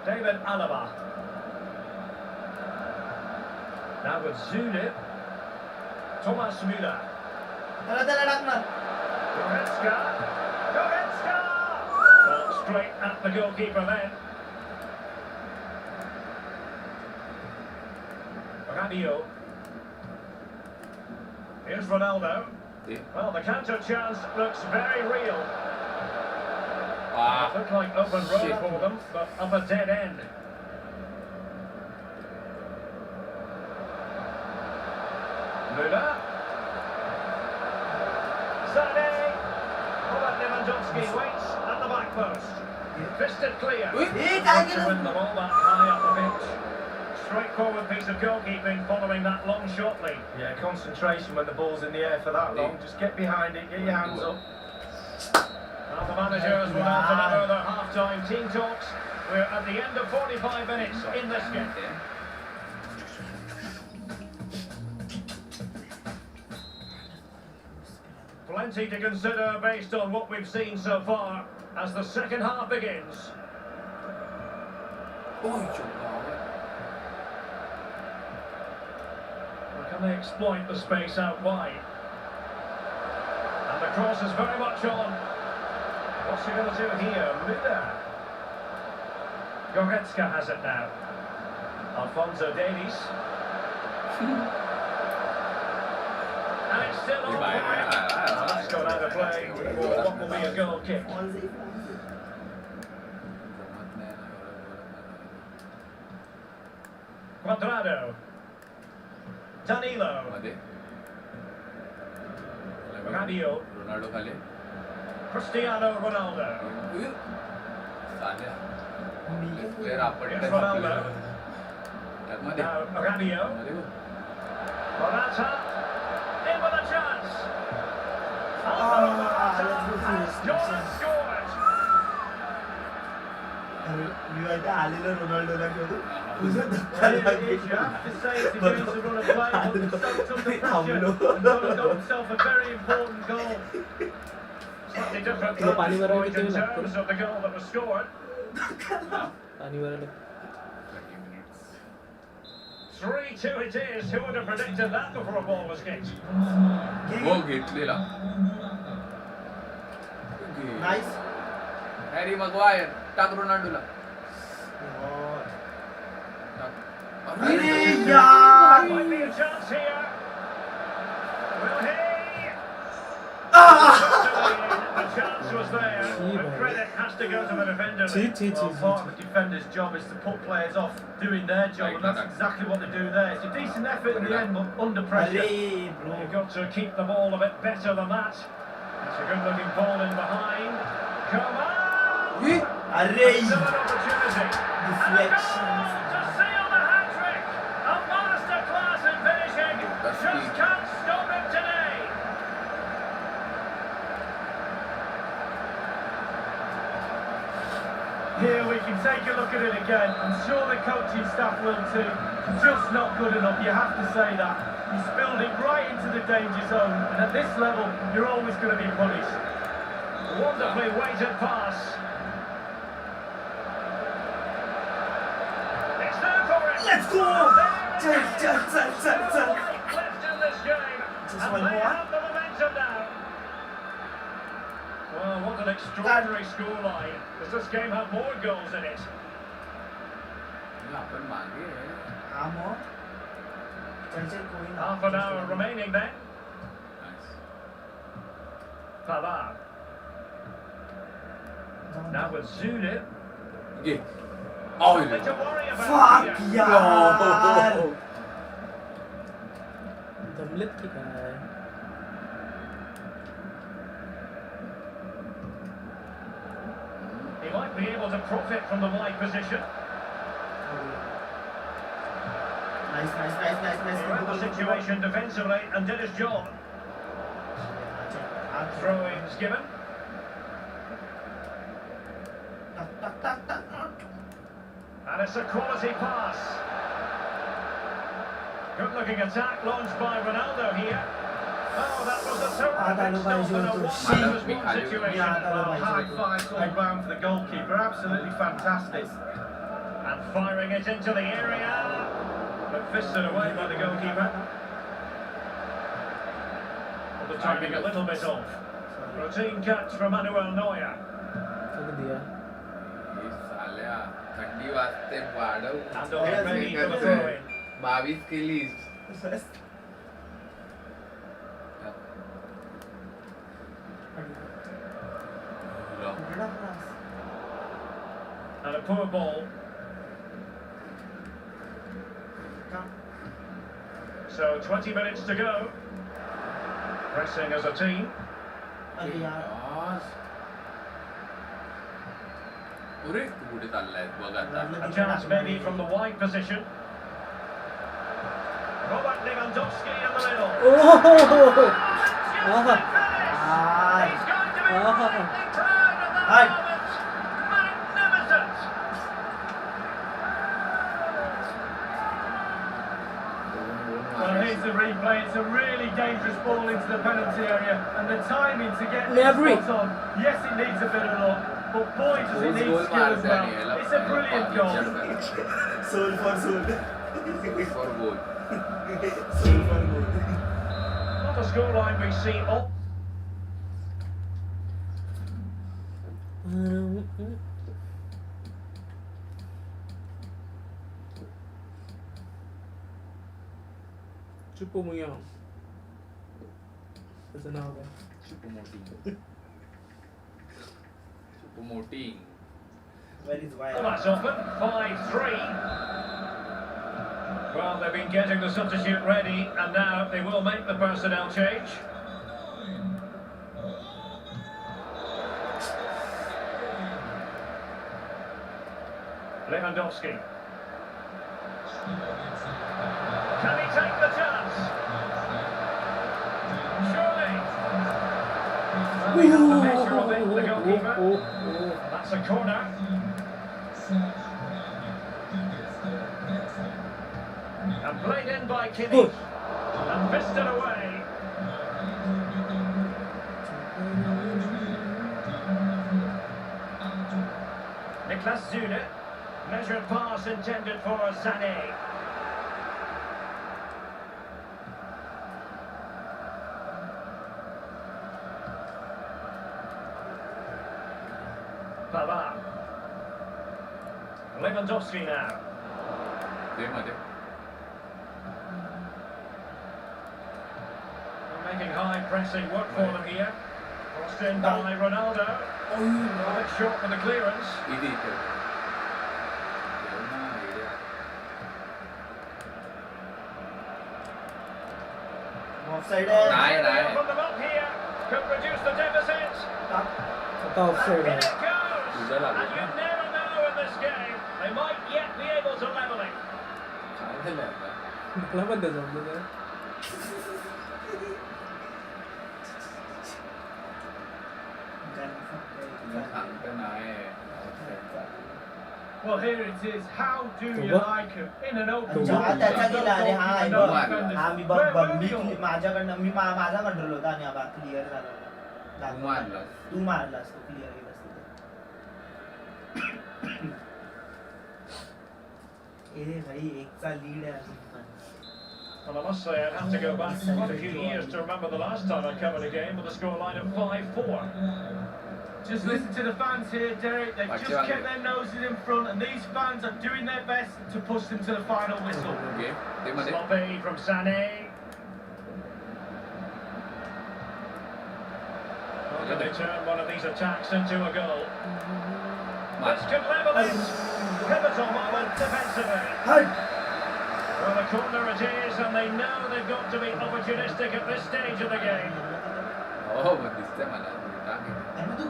David Alaba. Now with Zulu. Thomas Müller. त्याला त्याला टाकणार Goretzka. Goretzka! Well, straight at the goalkeeper then. Radio. Here's Ronaldo. ते Well, the counter chance looks very real. Ah. It looked like open road Shit. for them, but up a dead end. Müller. Sané. Robert Lewandowski waits at the back post. Fisted clear. ये क्या To किया win the ball back high up the pitch. Straightforward piece of goalkeeping following that long shot lead. Yeah, concentration when the ball's in the air for that long. Just get behind it, get your hands up. Now the managers will now deliver their half-time team talks. We're at the end of 45 minutes in this game. Plenty to consider based on what we've seen so far. as the second half begins. Ôi trời ơi. Or can they exploit the space out wide? And the cross is very much on. What's he going to do here? Müller. Goretzka has it now. Alphonso Davies. And it's still on fire. That's gone out of play for what will be a goal kick. Quadrado. Danilo. Radio. Ronaldo खाली. Cristiano Ronaldo. साले. Player आपण Here's Ronaldo. Now Radio. Morata. In with a chance. Alvaro Morata has gone and scored. आता आलेलं रोनाल्डोला घेऊन तुझं Well, धक्का it is, you have to say it's against the run of play, but soaked under pressure and got himself a very important goal. Slightly different vantage point in terms of the goal that was scored. पाणी भरायला 3-2 it is. Who would have predicted that before a ball was kicked? Goal घेतलेला. Nice Harry मग्वायर टाक रोनाल्डोला. अरे यार Might be a chance here. Will he? The chance was there. The credit has to go to the defender. Well, part of the defender's job is to put players off doing their job, and that's exactly what they do there. It's a decent effort in the end, but under pressure. अरे bro You've got to keep the ball a bit better than that. It's a good-looking ball in behind. Come on! अरे Still an opportunity. Deflections. To seal the hat-trick. A masterclass in finishing. Just can't stop him today. Here we can take a look at it again. I'm sure the coaching staff will too. Just not good enough, you have to say that. You spilled it right into the danger zone, and at this level, you're always going to be punished. Wonderfully weighted pass. It's there for it. Let's go! Chal, chal, chal, chal, chal. Left in this game. Just And one they more. have the momentum now. Well, what an extraordinary scoreline. Does this game have more goals in it? आपण मागे आहे. हा मग चल चल कोई ना Half an hour remaining then. Nice. Pavard. Now with Zulu. घे. Oh, Nothing to worry about Fuck here. यार जमलेत की काय He might be able to profit from the wide position. Nice nice nice nice He read the situation defensively and did his job. Throw-ins given. टक टक टक टक And it's a quality pass. Good-looking attack launched by Ronaldo here. Oh, that was a terrific stop and a one-man situation. Well, high five all round for the goalkeeper. Absolutely fantastic. And firing it into the area. But fisted away by the goalkeeper. Well, the timing a little bit off. Routine catch from Manuel Neuer. चल दिया हे साल्या थंडी वाजते वाढव. And on ready for the throw-in. 22 केलीस. And a poor ball. So 20 minutes to go. Pressing as a team. अरे यार अरे तू कुठे चाललाय बघ आता. A chance maybe from the wide position. Robert Lewandowski in the middle. Oh Just आहा finish. He's going to be आहा really proud of that Hi. moment. Magnificent. Well, here's the replay. It's a really dangerous ball into the penalty area, and the timing to get Mabry. this spot on. Yes, it needs a bit of luck, But boy, does it need skill as well. It's a brilliant goal. Soul for soul. For goal. Soul for goal. On the scoreline we see all. Chupomuyo. That's an organ. Chupomoting. Where is why? Well, that's open. 5-3. Well, they've been getting the substitute ready, and now they will make the personnel change. Lewandowski. Can he take the chance? Surely. Well, we have the measure of it, the goalkeeper. That's a corner. And played in by Kimmich. And fisted away. Niklas Süle. Measured pass intended for Sané. Pavard. Lewandowski now. They're making high pressing work for them here. Crossed in by Ronaldo. A bit short for the clearance. Offside. Put them up here. Could reduce the deficit. Offside. In it goes. And you never know in this game. They might yet be able to level it. Well, here it is. How do you like him? In an open अच्छा त्याचा गेला अरे हा and बघ no defenders. हा मी बघ बघ मी माझ्याकडनं माझा कंट्रोल होता आणि आता क्लिअर झाला तू मारलास तो क्लिअर केलास ए भाई एकचा लीड आहे अजून पण. Well, I must say I'd have to go back quite a few years to remember the last time I covered a game with a scoreline of 5-4. Just listen to the fans here, Derek. They've just kept their noses in front, and these fans are doing their best to push them to the final whistle. Sloppy from Sané. How can they turn one of these attacks into a goal? This could level it. Pivotal moment defensively. Well, the corner it is, and they know they've got to be opportunistic at this stage of the game.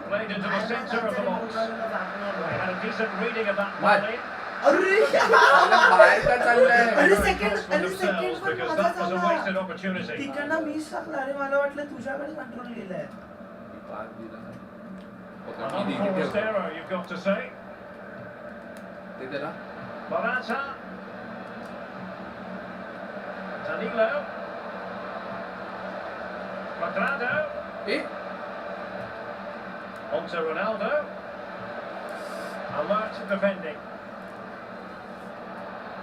Played into the centre of the box. They had a decent reading of that volley. Because that was a wasted opportunity. तिकडनं miss टाकला अरे मला वाटलं तुझ्याकडे control केलाय. An unforced error, you've got to say. Morata. Danilo. Quadrado. On to Ronaldo. Alert defending.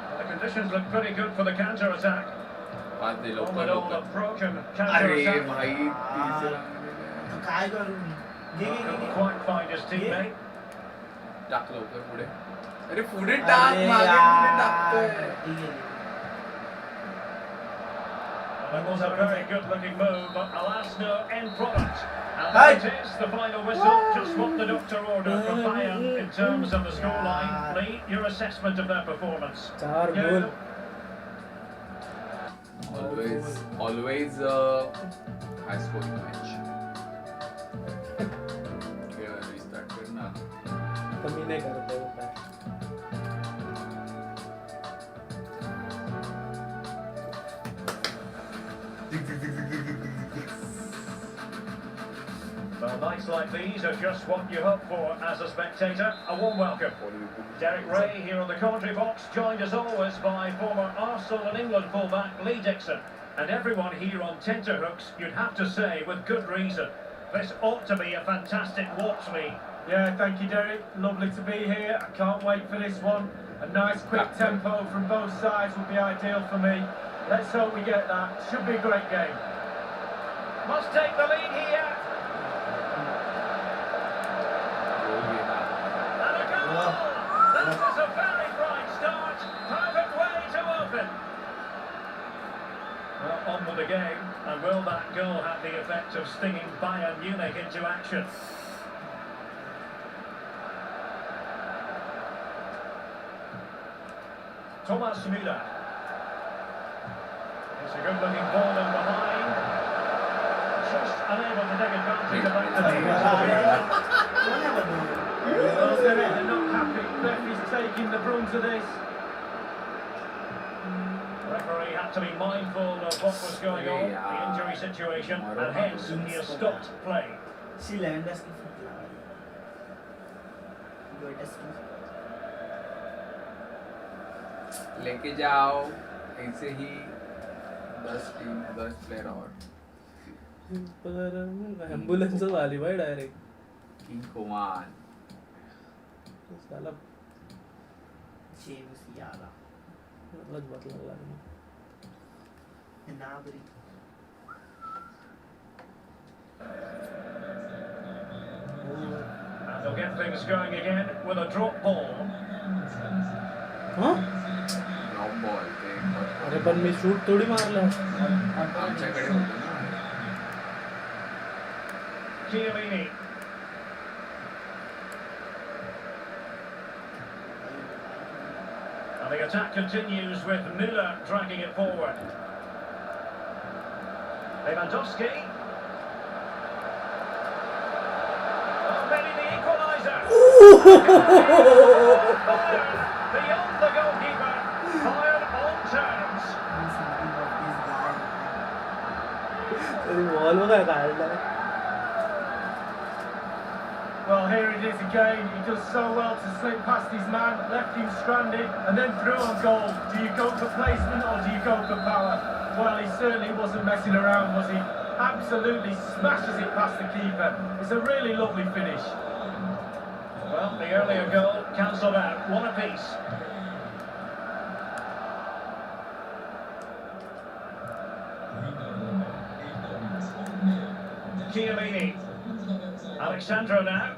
Well, the conditions look pretty good for the counter-attack. All in all, a broken counter-attack. काय करू मी? Couldn't quite find his teammate. अरे पुढे टाक मागे पुढे टाकतोय. Well, it was a very good-looking move, but alas, no end product. And there it is, the final whistle, just what the doctor ordered for Bayern in terms of the scoreline. Lee, your assessment of their performance. Always high scoring match. Restart करना. कमी नहीं करते वो पैर. Well, nights like these are just what you hope for as a spectator. A warm welcome. Derek Ray here on the commentary box, joined as always by former Arsenal and England fullback Lee Dixon. And everyone here on tenterhooks, you'd have to say with good reason. This ought to be a fantastic watch, Lee. Yeah, thank you, Derek. Lovely to be here. I can't wait for this one. A nice quick tempo from both sides would be ideal for me. Let's hope we get that. Should be a great game. Must take the lead here. And a goal! This is a very bright start. Perfect way to open. Well, on with the game. And will that goal have the effect of stinging Bayern Munich into action? Thomas Müller. It's a good looking ball in behind. Just unable to take advantage of that. Well, they're not happy. Referee's taking the brunt of this. Referee had to be mindful of what was going on, the injury situation, and hence he has stopped play. See, Lewandowski foot. लेके जाओ ऐसे ही 10 player और ambulance वाली भाई direct king कोमान साला James याला अलग बात लग रहा है नाबरी And they'll get things going again with a drop ball. हाँ ड्रॉप बॉल ते अरे पण मी शूट थोडी मारला आमच्याकडे होतं ना Chiellini. And the attack continues with Müller dragging it forward. Lewandowski. Oh, maybe the equaliser. Beyond the goalkeeper. Fired on terms. Ball वगैरह काढला Well, here it is again. He does so well to slip past his man, left him stranded, and then through on goal. Do you go for placement or do you go for power? Well, he certainly wasn't messing around, was he? Absolutely smashes it past the keeper. It's a really lovely finish. Well, the earlier goal cancelled out. One apiece. Chiellini. Alexandro now.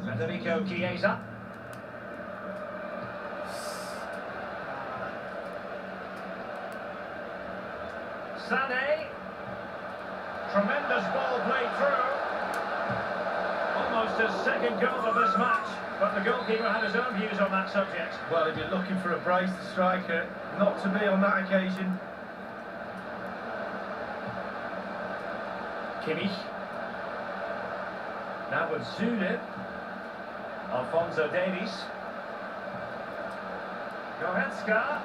Federico Chiesa. Sané. Tremendous ball played through. Almost his second goal of this match, but the goalkeeper had his own views on that subject. Well, if you're looking for a brace, the striker, not to be on that occasion. Kimmich. Now with Zule. Alphonso Davies. Goretzka.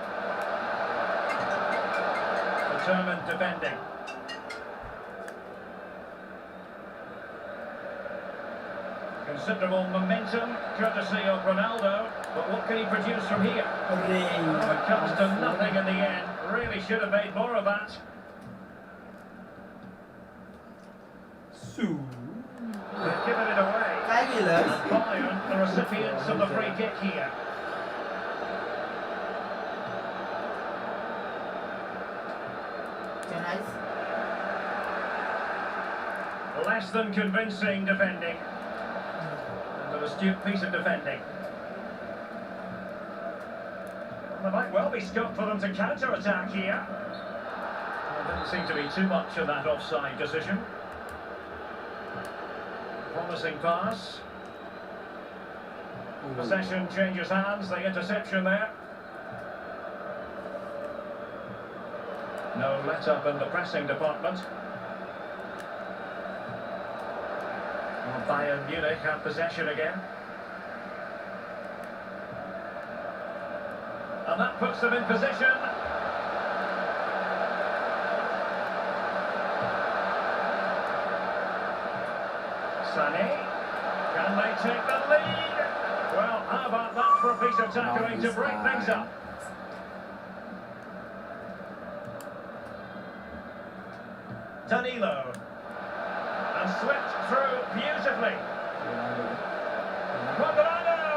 Determined defending. Considerable momentum, courtesy of Ronaldo. But what can he produce from here? It comes to nothing in the end. Really should have made more of that. They've given it away. काय केलं Bayern, the recipients of the free kick here. Nice. Less than convincing defending. And an astute piece of defending. Well, there might well be scope for them to counter-attack here. There didn't seem to be too much of that offside decision. Promising pass. Possession changes hands, the interception there. No let-up in the pressing department. Well, Bayern Munich have possession again. And that puts them in position. Sané. Can they take the lead? Well, how about that for a piece of tackling to break things up? Danilo. And slipped through beautifully. Quadrado!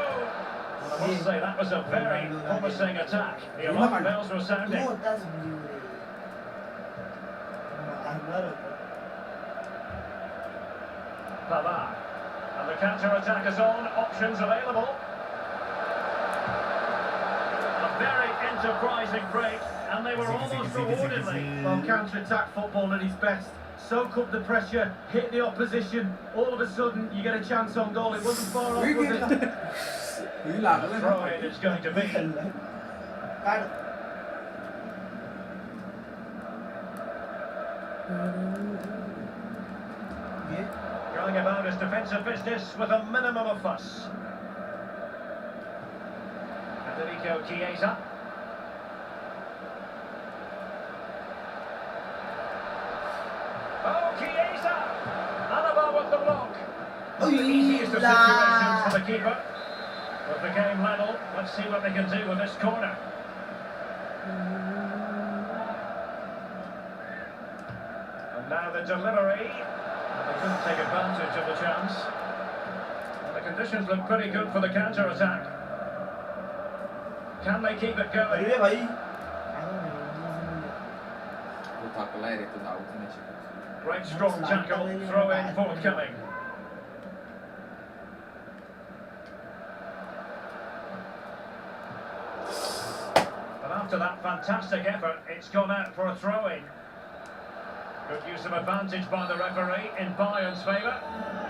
Well, I must say that was a very promising attack. The alarm bells were sounding. तू होतास blue रे. मारणार होता. Pavard. And the counter-attack is on. Options available. A very enterprising break, and they were almost rewarded. Well, counter-attack football at its best. Soak up the pressure, hit the opposition. All of a sudden, you get a chance on goal. It wasn't far off, was it? The throw-in is going to be. काढ. ये Going about his defensive business with a minimum of fuss. Federico Chiesa. Oh, Chiesa! Alaba with the block. Not the easiest of situations for the keeper. With the game level, let's see what they can do with this corner. And now the delivery. And they couldn't take advantage of the chance. And the conditions look pretty good for the counter-attack. Can they keep it going? अरे भाई. Great strong tackle, throw in forthcoming. But after that fantastic effort, it's gone out for a throw-in. Good use of advantage by the referee in Bayern's favour.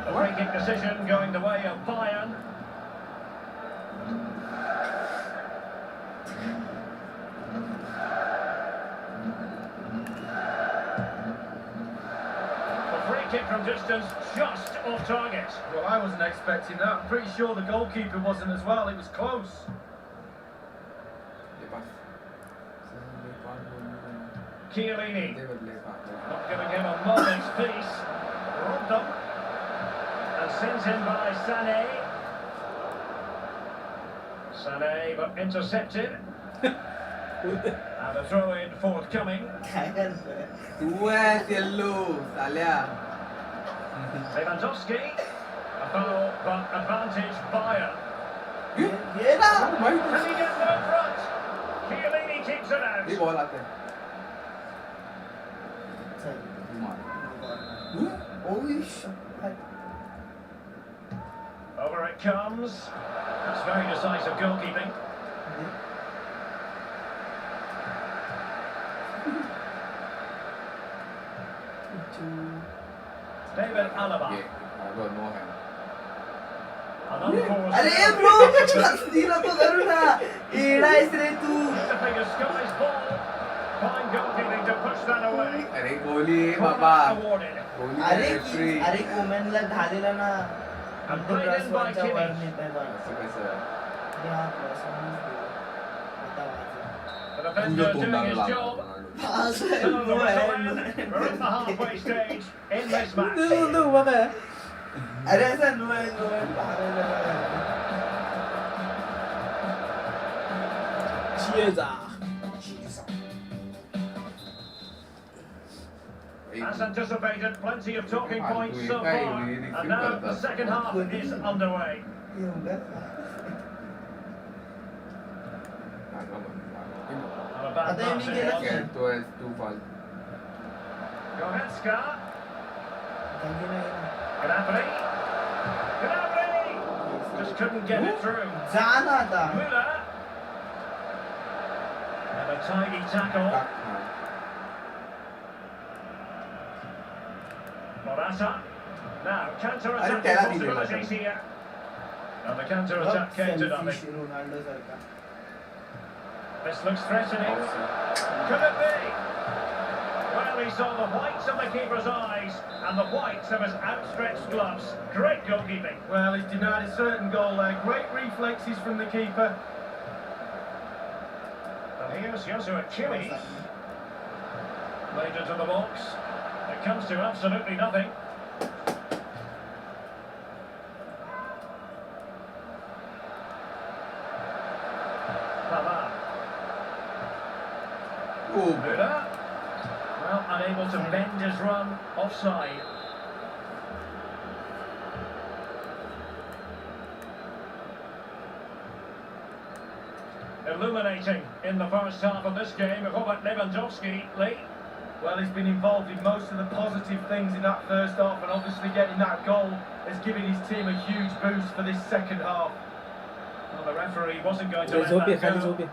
The free-kick decision going the way of Bayern. The free kick from distance, just off target. Well, I wasn't expecting that. I'm pretty sure the goalkeeper wasn't as well. It was close. Chiellini, not giving him a moment's peace. Rondon, and sent in by Sané. Sané, but intercepted. And a throw-in forthcoming. काय करतोय? तू आहे yellow साल्या. Lewandowski, a foul, but advantage Bayern. ये ना. Can he get them in front? Chiellini keeps it out. ये ball आते हैं. Over it comes. That's very decisive goalkeeping. David Alaba. An unforced. अरे ब्रो दिला तो जरूर ना. एड़ा इस रे तू. Intercepting a Sky's ball. Fine goalkeeping to push that away. अरे गोली बाबा. Awarded. अरे कोमेनला ढालेला ना. And played in by Kimmich. The defender doing his job. So the whistle in. We're at the halfway stage in this match. अरे ऐसा no है As anticipated, plenty of talking points so far, and now the second half is underway. Not a bad pass it was. Goretzka. Gnabry. Just couldn't get it through. जाना था. Müller. And a tidy tackle. Morata. Now, counter-attack possibilities here. And the counter-attack came to nothing. This looks threatening. Could it be? Well, he saw the whites of the keeper's eyes and the whites of his outstretched gloves. Great goalkeeping. Well, he's denied a certain goal there. Great reflexes from the keeper. And here's Joshua Kimmich. Laid into the box. It comes to absolutely nothing. Pavard. Müller. Well, unable to bend his run offside. illuminating in the first half of this game. Robert Lewandowski, Lee. Well, he's been involved in most of the positive things in that first half, and obviously getting that goal has given his team a huge boost for this second half. Well, the referee wasn't going to let that go.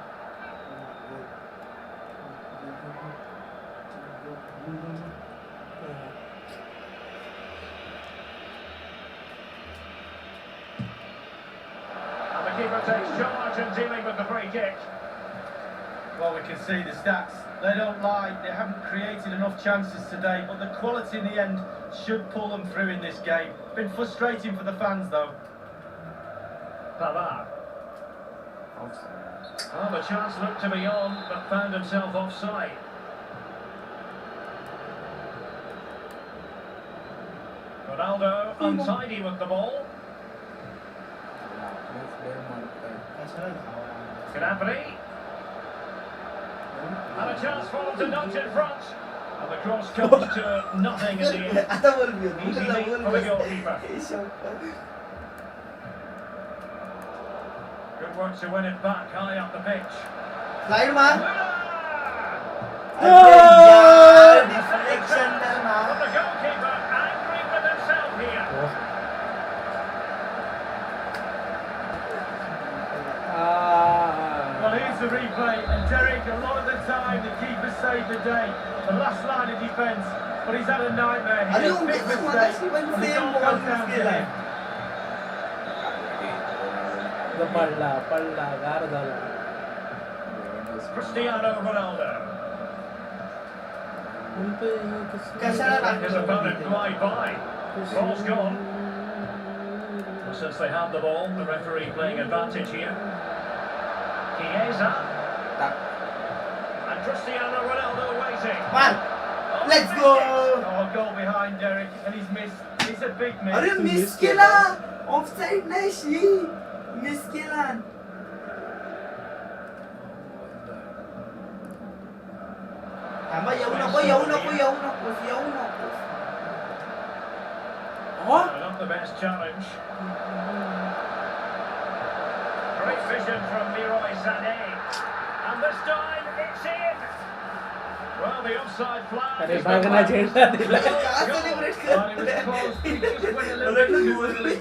And the keeper takes charge in dealing with the free kick. Well, we can see the stats. They don't lie. They haven't created enough chances today, but the quality in the end should pull them through in this game. Been frustrating for the fans, though. Pavard. Offside. Well, the chance looked to be on, but found himself offside. Ronaldo untidy with the ball. Gnabry. And a chance for them to nudge in front. And the cross comes to nothing in the end. Easy lead for the goalkeeper. Good work to win it back high up the pitch. Slide man. Deflection but the goalkeeper angry with himself here. Well, here's the replay, and Derek, a lot of the time the keeper saved the day, the last line of defence, but he's had a nightmare here. Big mistake, and the goal comes down to him. Cristiano Ronaldo. His opponent glide by. Ball's gone. Well, since they have the ball, the referee playing advantage here. Chiesa. And Cristiano Ronaldo waiting. Man, let's go. Oh, goal behind Derek, and he's missed. It's a big miss. अरे miss केला offside नाही she miss केला थांबा येऊ नको Not the best challenge. Great vision from Leroy Sané. And this time it's in. Well, the offside flag. अरे भागना झेलता दिला. Well, it was close. He just went a little bit too early.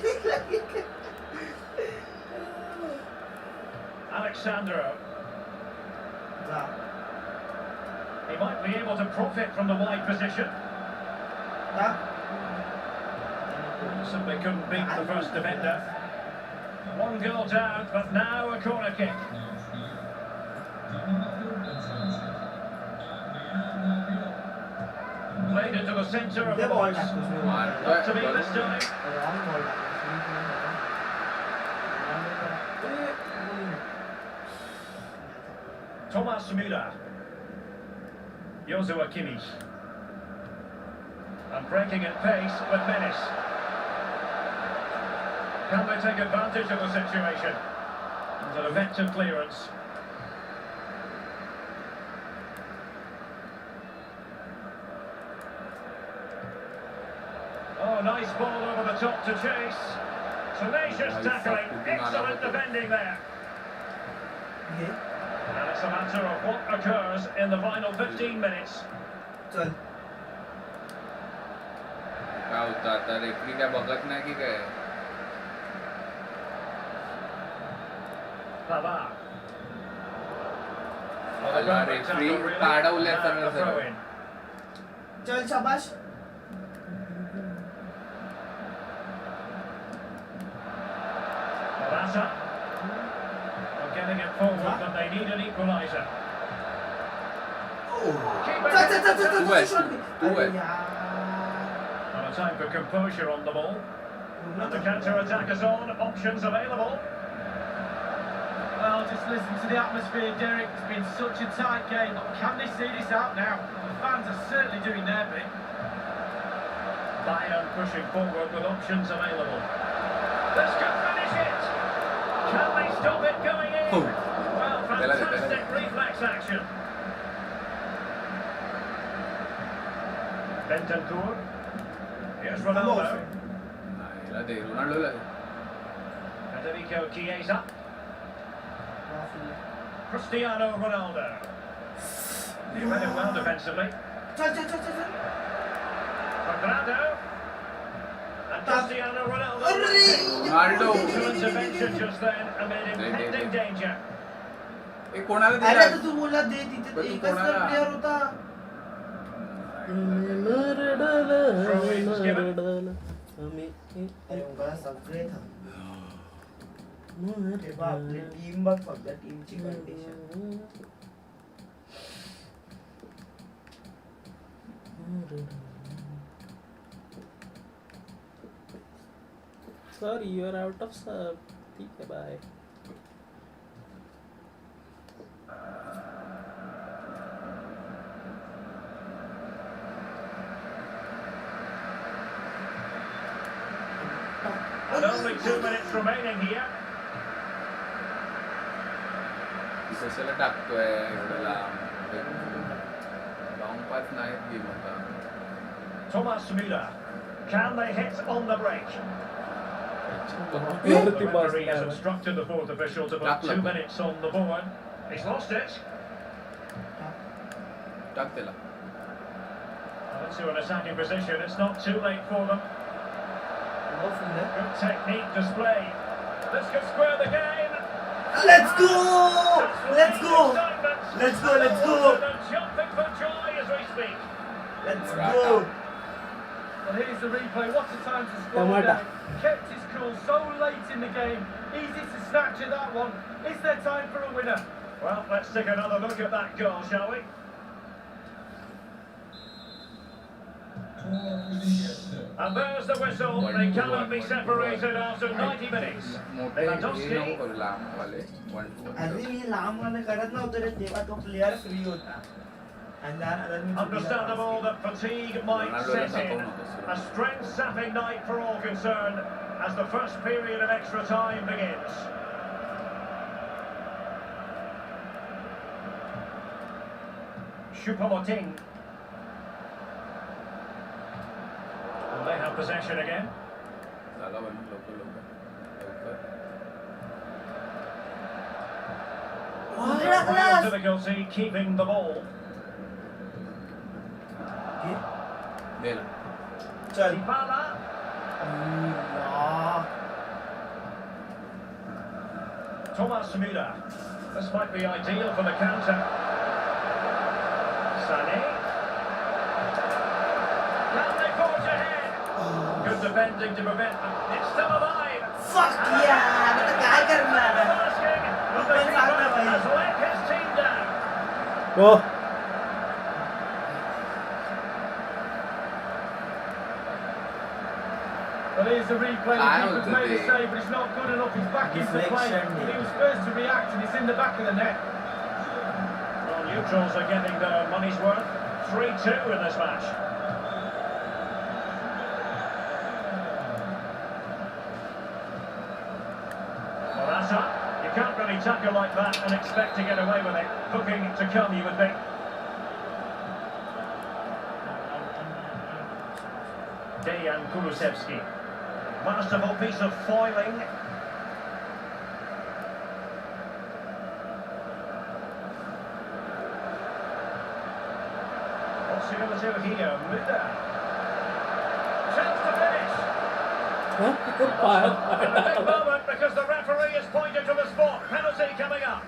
Alexandro. He might be able to profit from the wide position. Simply couldn't beat the first defender. One goal down, but now a corner kick. Played into the centre of the box. Not to be this time. Thomas Müller. Joshua Kimmich. And breaking at pace with menace. Can they take advantage of the situation? And an effective clearance. Oh, nice ball over the top to chase. Tenacious tackling. Excellent defending there. And it's a matter of what occurs in the final 15 minutes. काय होतं आता referee काय बघत नाही की काय Pavard. Referee काढवल्या सरळ सरळ चल शाबाश Morata. Well, getting it forward, but they need an equaliser. And a time for composure on the ball. And the counter-attack is on. Options available. Well, just listen to the atmosphere, Derek. It's been such a tight game, but can they see this out now? The fans are certainly doing their bit. Bayern pushing forward with options available. This could finish it. Can they stop it going in? Well, fantastic reflex action. Bentancur. Here's Ronaldo. Federico Chiesa. Cristiano Ronaldo. He read it well defensively. चल Cuadrado. And Cristiano Ronaldo. Ronaldo. To intervention just then amid impending danger. ए कोणाला अरे दिला तर तू बोलला दे तिथे एकच तर प्लेअर होता अरे उगाच सगळे थांब आपली टीम बघ फक्त टीमची condition Sorry, you are out of sub. ठीक है, bye. And only 2 minutes remaining here. कशाला टाकतोय एवढं लांब लॉंग पास नाही गेम होता Thomas Müller. Can they hit on the break? The referee has instructed the fourth official to put 2 minutes on the board. He's lost it. टाक त्याला Into an attacking position. It's not too late for them. Good technique display. This could square the game. Let's go! Let's go! Let's go! Let's go! Jumping for joy as we speak. Let's go! Well, here's the replay. What a time to score down. Kept his cool so late in the game. Easy to snatch at that one. Is there time for a winner? Well, let's take another look at that goal, shall we? And there's the whistle. They cannot be separated after 90 minutes. Lewandowski. अरे मी लांब वाले करत नव्हतो रे तेव्हा तो player free होता Understandable that fatigue might set in. A strength-sapping night for all concerned as the first period of extra time begins. Choupo-Moting. And they have possession again. Real difficulty keeping the ball. चल Dybala. Thomas Müller. This might be ideal for the counter. Sané. Can they forge ahead? Good defending to prevent them. It's still alive. Fuck yeah! आता काय करणार Asking, but the keeper has let his team down. Oh. Well, here's the replay. The keeper's made a save, but it's not good enough. He's back into play. He was first to react, and it's in the back of the net. Well, neutrals are getting their money's worth. 3-2 in this match. Morata, you can't really tackle like that and expect to get away with it. Looking to come, you would think. Dejan Kulusevski. Masterful piece of foiling. What's he going to do here? Müller. Chance to finish. And a big moment because the referee has pointed to the spot. Penalty coming up.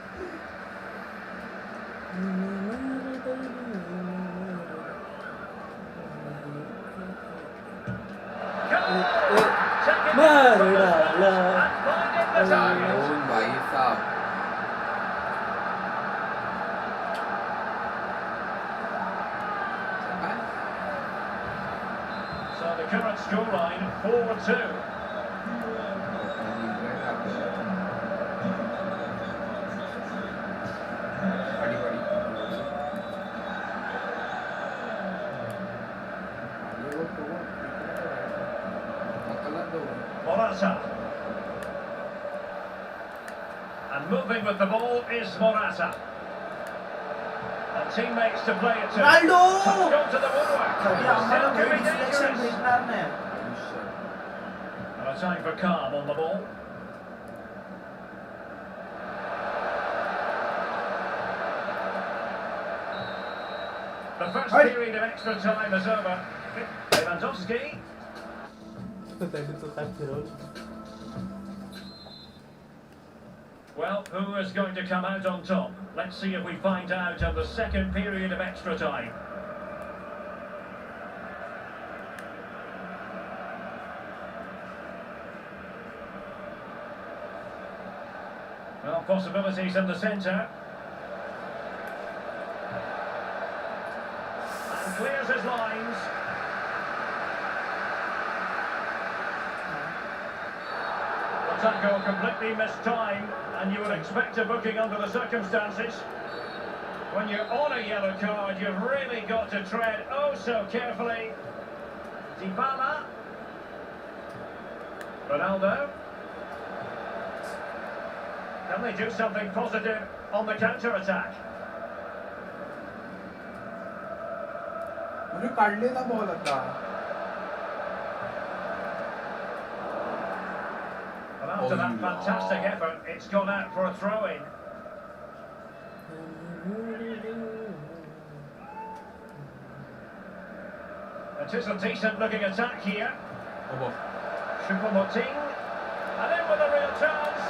So the current scoreline 4-2. Morata. And moving with the ball is Morata. And teammates to play it to. Ronaldo! Touch goal to the woodwork. Still could be dangerous. And a time for calm on the ball. The first period of extra time is over. Lewandowski. त्याने तो काय फिरवलं. Well, who is going to come out on top? Let's see if we find out in the second period of extra time. Well, possibilities in the centre. And clears his lines. The tackle completely missed time, and you would expect a booking under the circumstances. When you're on a yellow card, you've really got to tread oh so carefully. Dybala. Ronaldo. Can they do something positive on the counter-attack? अरे काढलेला ball आता. Well, after that fantastic effort, it's gone out for a throw-in. It is a decent-looking attack here. Choupo-Moting. And in with a real chance.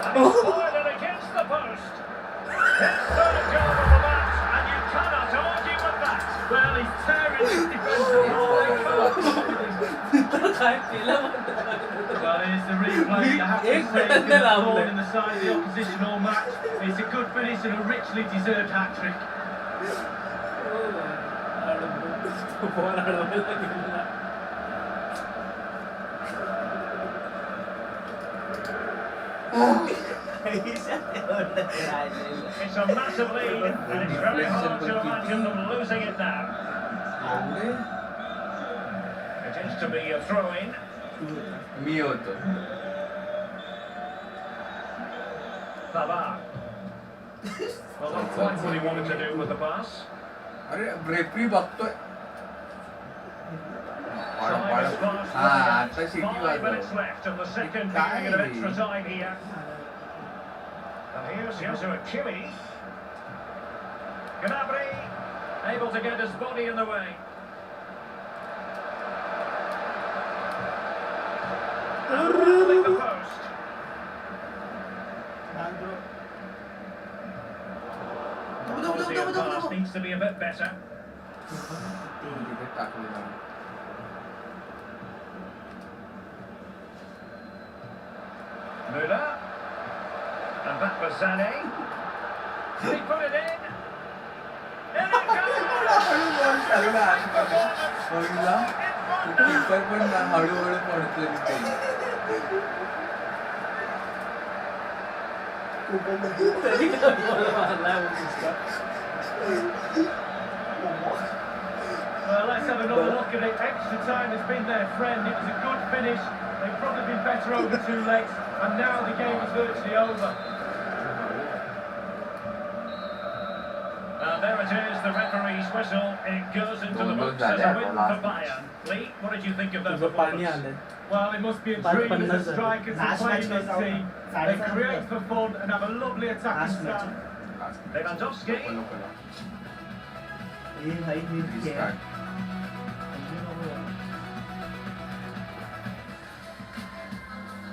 And he's fired it against the post. His third goal of the match, and you cannot argue with that. Well, he's tearing his defensive line. Well, here's the replay. You have to say he's been born in the side of the opposition all match. It's a good finish and a richly deserved hat-trick. It's a massive lead, and it's very hard to imagine them losing it now. It is to be a throw-in. Pavard. Well, not quite what he wanted to do with the pass. अरे referee बघतोय. Time is fast running. 5 minutes left in the second period of extra time here. And here's XIII. Gnabry, able to get his body in the way. And rattling the post. The quality of pass needs to be a bit better. Müller. And that was Sané. He put it in. In it goes! Well, let's have another look at it. Extra time has been their friend. It was a good finish. They've probably been better over 2 legs, and now the game is virtually over. And there it is, the referee's whistle. It goes into the books as a win for Bayern. Lee, what did you think of that performance? Well, it must be a dream for the strikers to play in this team. They create for fun and have a lovely attacking style. Lewandowski.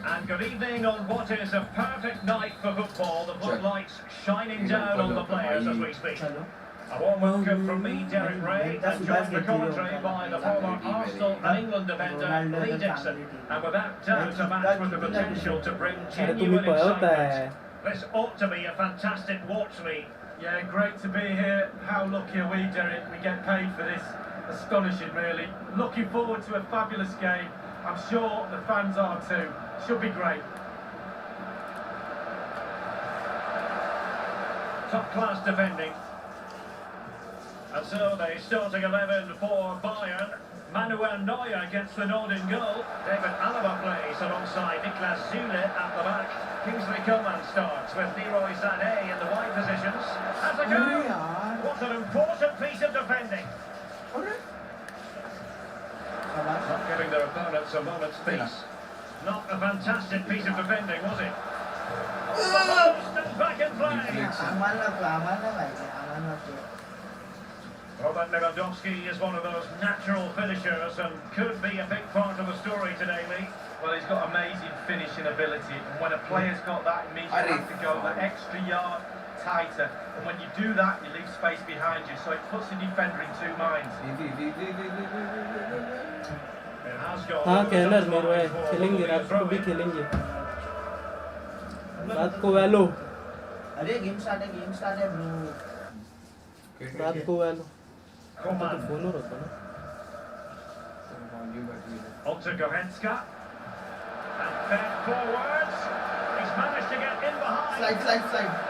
And good evening on what is a perfect night for football. The floodlights shining down on the players as we speak. A warm welcome from me, Derek Ray, and joined for commentary by the former Arsenal and England defender, Lee Dixon. And without doubt, a match with the potential to bring genuine excitement. This ought to be a fantastic watch, Lee. Yeah, great to be here. How lucky are we, Derek? We get paid for this. Astonishing, really. Looking forward to a fabulous game. I'm sure the fans are too. Should be great. Top class defending. And so the starting 11 for Bayern. Manuel Neuer gets the nod in goal. David Alaba plays alongside Niklas Süle at the back. Kingsley Coman starts with Leroy Sané in the wide positions. As a goal! What an important piece of defending. Not giving their opponents a moment's peace. Not a fantastic piece of defending, was it? The post and back in play. Robert Lewandowski is one of those natural finishers and could be a big part of the story today, Lee. Well, he's got amazing finishing ability, and when a player's got that, it means you have to go that extra yard tighter. And when you do that, you leave space behind you, so it puts the defender in two minds. हाँ कहना मेरे भाई खेलेंगे रात को भी खेलेंगे रात को वैलो अरे गेम स्टार्ट है ब्रो रात को वैलो तो फोन हो रहा ना Onto Goretzka and fed forwards. He's managed to get in behind. Slide.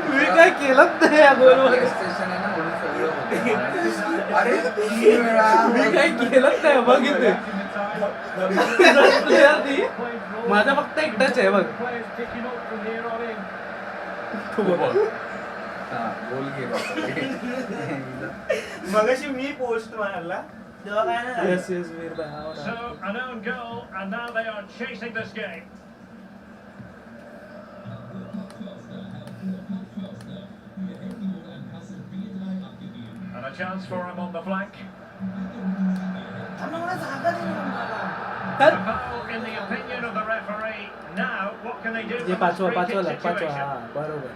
मी काय केलंच नाही या गोलवर मी काय केलंच नाही बघितले माझा फक्त एक टच आहे बघ मगाशी मी पोस्ट मारला तेव्हा काय नाही Yes, वीर भाई So an own goal, and now they are chasing this game. And a chance for him on the flank. The foul in the opinion of the referee. Now, what can they do ये from this पाचवा free kick पाचवा situation? हाँ बरोबर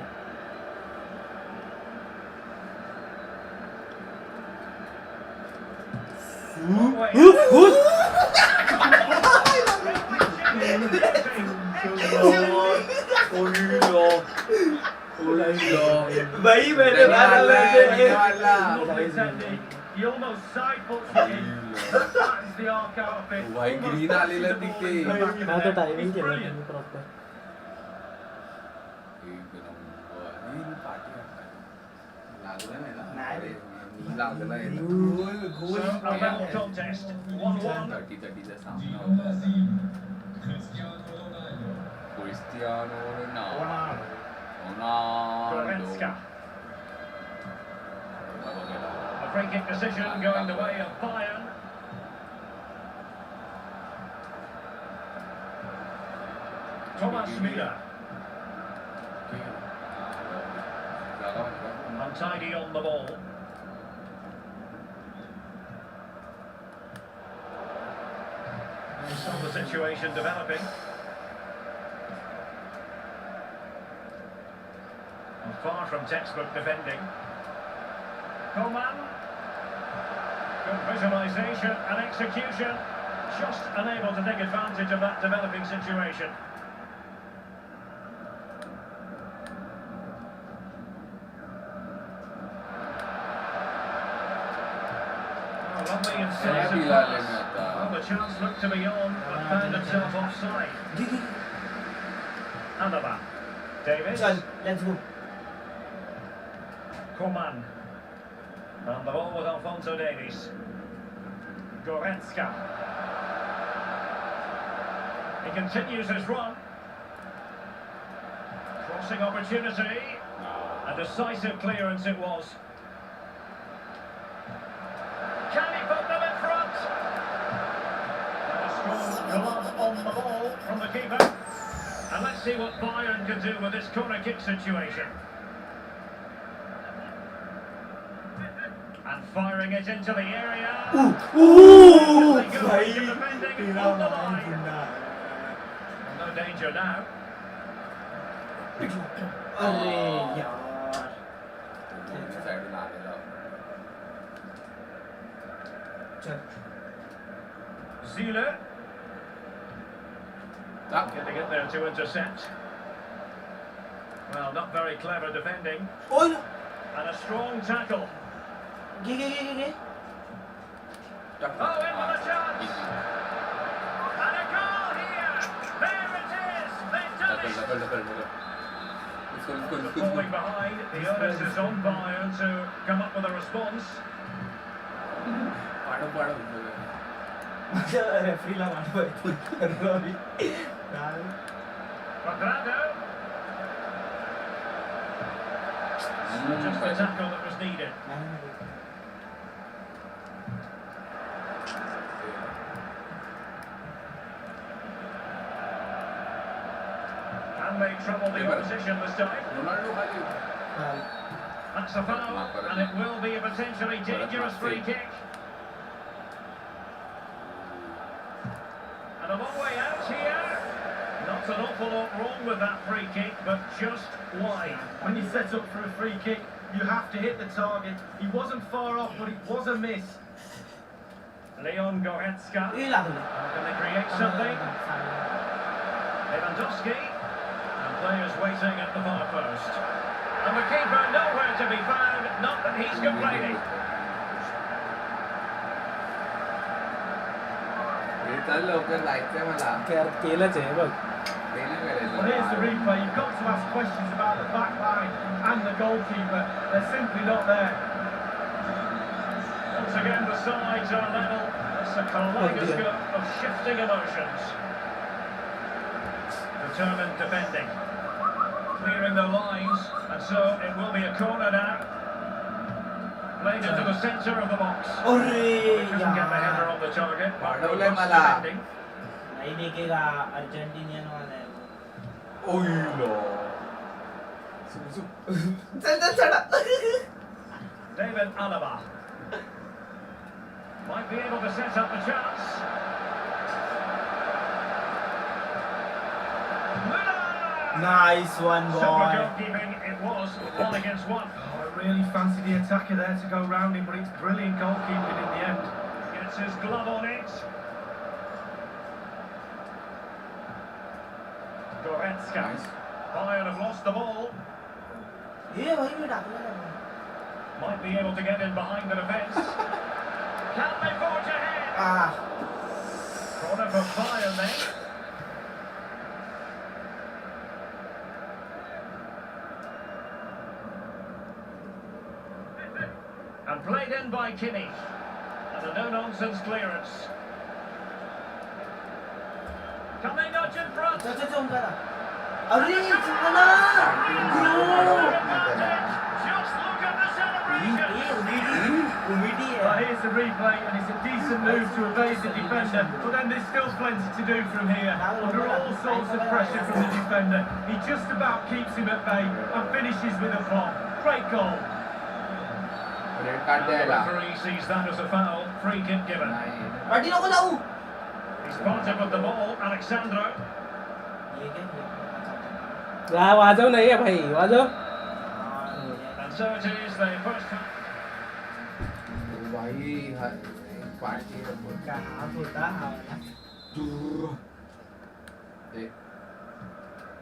भाई मैंने He almost side puts it in. Flattens the arc out of it. भाई green आलेला तिथे मैं तो टाइमिंग केलं मी प्रॉपर लागलं नाही ना नाही. लागलं आहे So a level contest, 1-1. 30-30चा सामना होता Cristiano Ronaldo Goretzka. A free kick decision going the way of Bayern. Thomas Müller. Untidy on the ball. We saw the situation developing. And far from textbook defending. Coman. Good visualisation and execution. Just unable to take advantage of that developing situation. Lovely incisive pass. Well, the chance looked to be on, but found itself offside. Another. Davis. Let's go. Coman. And the ball with Alphonso Davies. Goretzka. He continues his run. Crossing opportunity. A decisive clearance it was. Can he put them in front? And a strong glove on the ball from the keeper. And let's see what Bayern can do with this corner kick situation. And firing it into the area. Ooh! Defending on the line. No danger now. अरे यार side में आलेला चल Zule. Getting in there to intercept. Well, not very clever defending. ओए And a strong tackle. Gay Oh, in with a chance. And a goal here. There it is. They've done it. Falling behind. The onus is on Bayern to come up with a response. माझ्या रेफरीला मारतोय रवी Quadrado. Just the tackle that was needed. may trouble the opposition this time. Ronaldo खाली That's a foul, and it will be a potentially dangerous free kick. And a long way out here. Not an awful lot wrong with that free kick, but just wide. When you set up for a free kick, you have to hit the target. He wasn't far off, but it was a miss. Leon Goretzka. ए लागले Can they create something? Lewandowski. And players waiting at the far post. And the keeper nowhere to be found. Not that he's complaining. हे चल लवकर जायचंय मला केलंच आहे बघ. ते नाही Well, here's the करायचं replay. You've got to ask questions about the back line and the goalkeeper. They're simply not there. Once again, the sides are level. It's a kaleidoscope of shifting emotions. Determined defending. Clearing the lines, and so it will be a corner now. Played into the centre of the box. अरे Couldn't get the header यार on the target. but वाढवलंय robust मला. defending. नहीं देखेगा Argentinian वाला है ओइलो चल चल चढ़ा David Alaba. Might be able to set up the chance. Nice one Super boy goalkeeping it was, 1 against 1. Oh, I really fancy the attacker there to go round him, but it's brilliant goalkeeping in the end. Gets his glove on it. Goretzka. Bayern have lost the ball. ये भाई मैं डालने लगा Might be able to get in behind the defence. Can they forge ahead? Corner for Bayern then. And played in by Kimmich. And a no-nonsense clearance. Can they nudge in front? चल चल चल उनका अरे चला Just look at the celebration. Well, here's the replay, and it's a decent move to evade the defender, but then there's still plenty to do from here. Under all sorts of pressure from the defender, he just about keeps him at bay and finishes with a plop. Great goal. Red card The द्यायला referee sees that as a foul. Free kick given. नाही party नको जाऊ He's parted with the ball, Alexandro. ये क्या वाजव नाही भाई वाजव. And so it is the first time. भाई हा पार्टी का हाफ होता हवाला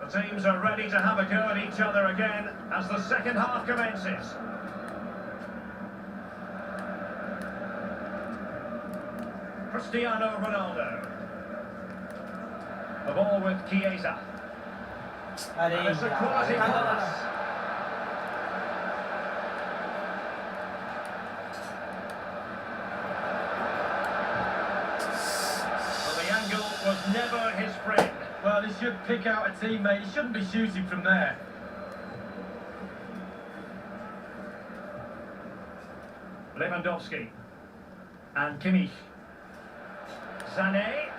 The teams are ready to have a go at each other again as the second half commences. Cristiano Ronaldo. The ball with Chiesa. अरे And it's a quality यार pass. Well, the angle was never his friend. Well, he should pick out a teammate. He shouldn't be shooting from there. Lewandowski. And Kimmich. Sané.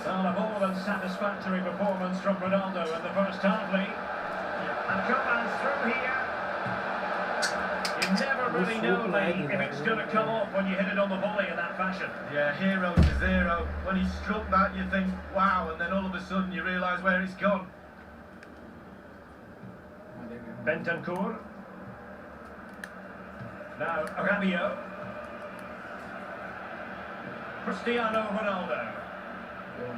Well, a more than satisfactory performance from Ronaldo in the first half, Lee. And Coman's through here. You never really know, Lee, if it's going to come off when you hit it on the volley in that fashion. Yeah, 0-0. When he struck that, you think, wow, and then all of a sudden you realise where it's gone. Bentancur. Now, Rabiot. Cristiano Ronaldo. Well,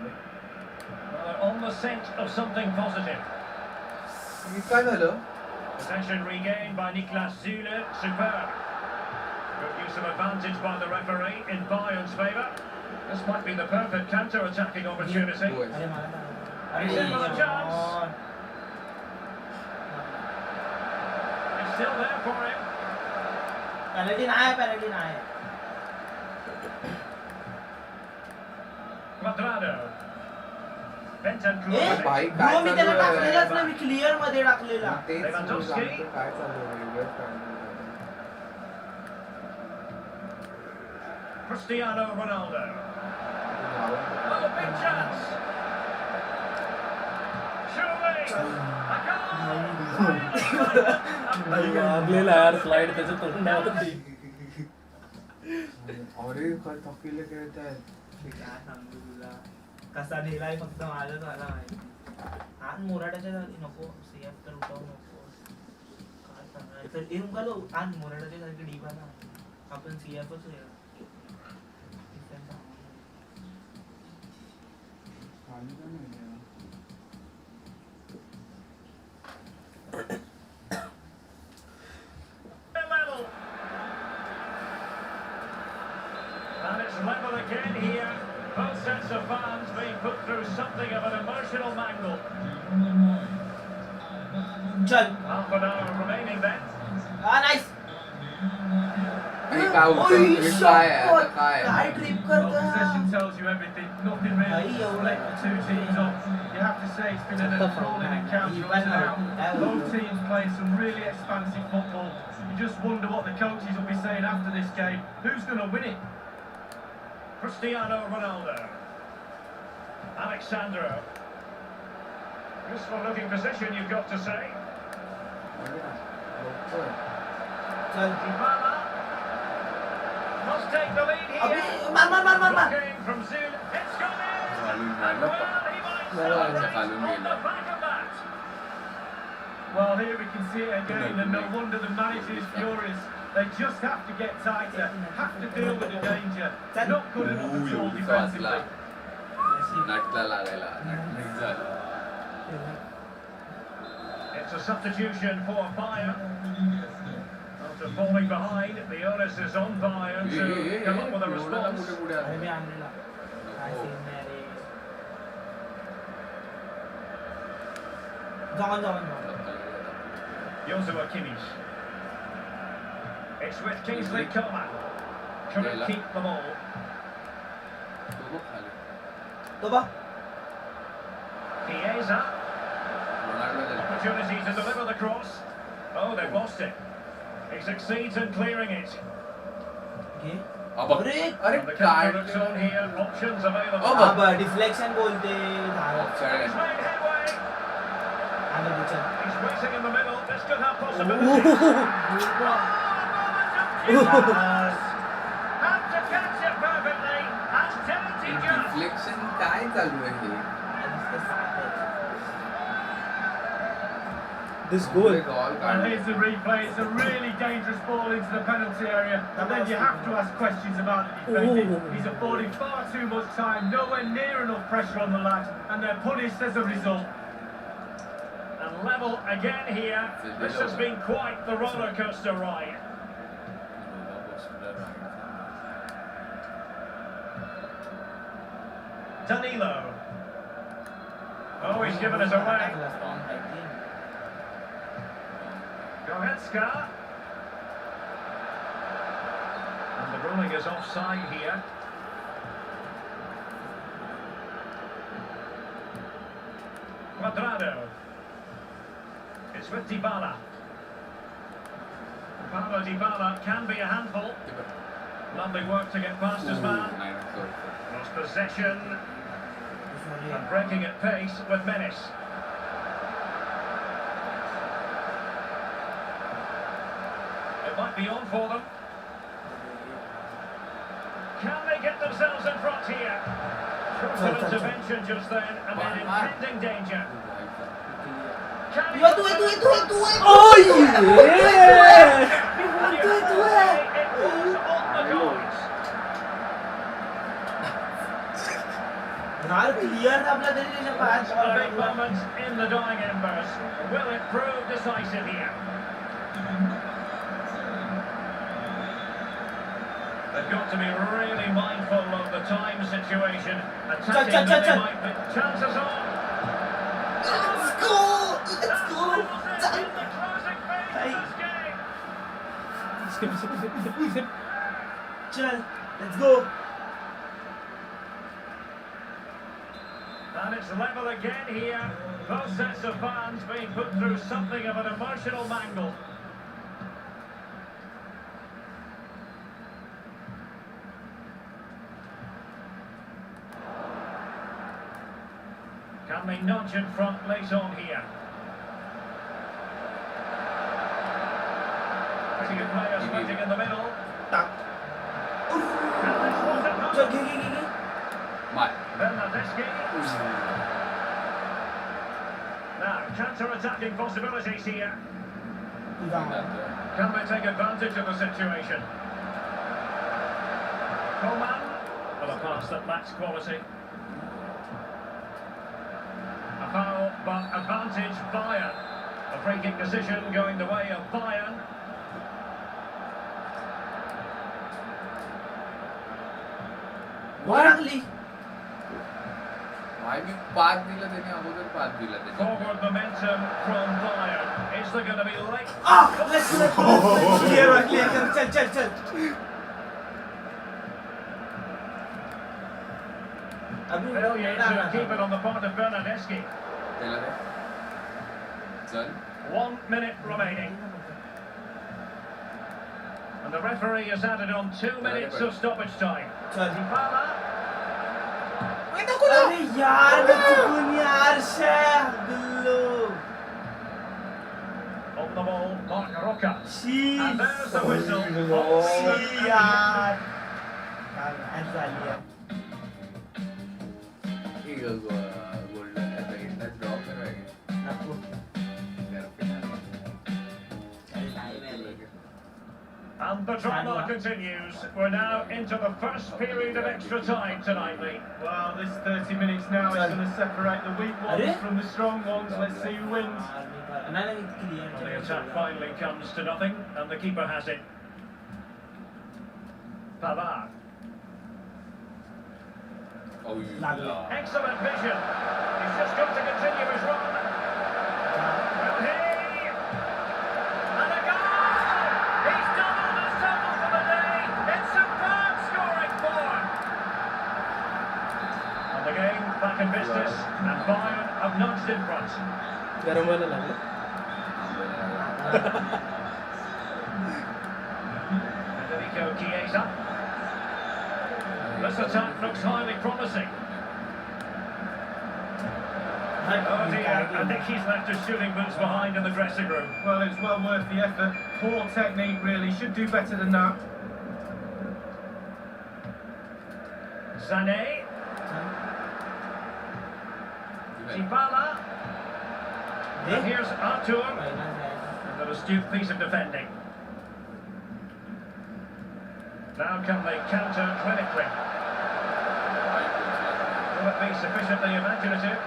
they're on the scent of something positive. काय झालं Possession regained by Niklas Süle. Superb. Good use of advantage by the referee in Bayern's favour. This might be the perfect counter-attacking opportunity. होय. अरे मारा He's in with a chance. It's still there for him. Penalty ना है Quadrado. Bentancur. ए भाई bro काय मी त्याला चालू आहे? टाकलेलाच नाही मी क्लिअर मध्ये टाकलेला तेच मी Lewandowski. सांगतो काय चालू आहे वेगळंच काय चालू आहे. Cristiano Ronaldo. Oh, big chance. Surely. A goal. लागलेला यार स्लाइड त्याच्या तोंडावरती. अरे काय थकीले खेळतायत. काय सांगू तुला कसा नेलाय फक्त माझं झाला माहिती. आज मोराटाच्या जागी नको सीएफ तर उठाव नको काय सांगणार तर येऊन का लो आज मोराटाच्या जागी डीबा ना आपण सीएफच आहे. And it's level again here. Both sets of fans being put through something of an emotional mangle. चल Half an hour remaining then. Nice काय ट्रिप Well, करता possession tells you everything. Nothing really to split the two teams up. You have to say it's been an enthralling encounter up to now. Both teams playing some really expansive football. You just wonder what the coaches will be saying after this game. Who's going to win it? Cristiano Ronaldo. Alexandro. Useful looking position, you've got to say. चल Dybala must take the lead अबे here. मार Blocking from Zoom. It's gone in. And well, he might celebrate on the back of that. Well, here we can see it again, and no wonder the manager is furious. They just have to get tighter, have to deal with the danger. Not good enough at all defensively. It's a substitution for Fire. After falling behind, the Aorus is on Fire to come up with a response. अरे मी आणलेला काय scene नाही रे जाऊन Joshua Kimmich. It's with Kingsley Coman. Couldn't keep the ball. तो बा Chiesa. Opportunity to deliver the cross. Oh, they've lost it. He succeeds in clearing it. घे अरे And the counter looks on here. Options available. अब deflection बोलते झालं He's made headway. आलं ते चल He's racing in the middle. This could have possibility. यार Had to catch it perfectly. And Tennessee just. Reflection काय चालू आहे This goal. And here's the replay. It's a really dangerous ball into the penalty area. And then you have to ask questions about the defending. He's affording far too much time, nowhere near enough pressure on the lad, and they're punished as a result. And level again here. This has been quite the roller coaster ride. Danilo. Oh, he's given us away. Goretzka. And the ruling is offside here. Cuadrado. It's with Dybala. Paulo Dybala can be a handful. Lovely work to get past his man. Lost possession and breaking at pace with menace. It might be on for them. Can they get themselves in front here? Short intervention just then and then impending danger. Can he तू get है them in तू front? Oh yeah! It was on the cards. यार clear आपला तरी त्याच्या पायात A big moment in the dying embers. Will it prove decisive here? They've got to be really mindful of the time situation. Attacking that they might be. Chances on. Let's go! Let's go! In the closing phase of this game. चल let's go! And it's level again here. Both sets of fans being put through something of an emotional mangle. Can they nudge in front late on here? Plenty of players waiting in the middle. Tak. And this was it. Gigi. Bernardeschi. Now, counter-attacking possibilities here. Can they take advantage of the situation? Coleman. Well, a pass that lacks quality. A foul, but advantage Bayern. A free-kick decision going the way of Bayern. Exactly. Forward momentum from Bayern. Is there going to be late? Let's clear. Chal. Failure to keep it on the part of Bernardeschi. 1 minute remaining. And the referee has added on 2 minutes of stoppage time. Dybala. अरे यार बचपन यार Gullo. On the ball, Mark Roca. Sheesh. And there's the whistle. यार ऐसा लिया And the drama continues. We're now into the first period of extra time tonight, Lee. Well, this 30 minutes now is going to separate the weak ones from the strong ones. Let's see who wins. The attack finally comes to nothing, and the keeper has it. Pavard. Excellent vision. He's just got to continue his run. And a goal! He's doubled his total for the day. It's superb scoring form. And the game back in business, and Bayern have nudged in front. Federico Chiesa. This attack looks highly promising. Oh dear, I think he's left his shooting boots behind in the dressing room. Well, it's well worth the effort. Poor technique, really. Should do better than that. Sané. Dybala. And here's Artur. An astute piece of defending. Now can they counter clinically? Will it be sufficiently imaginative?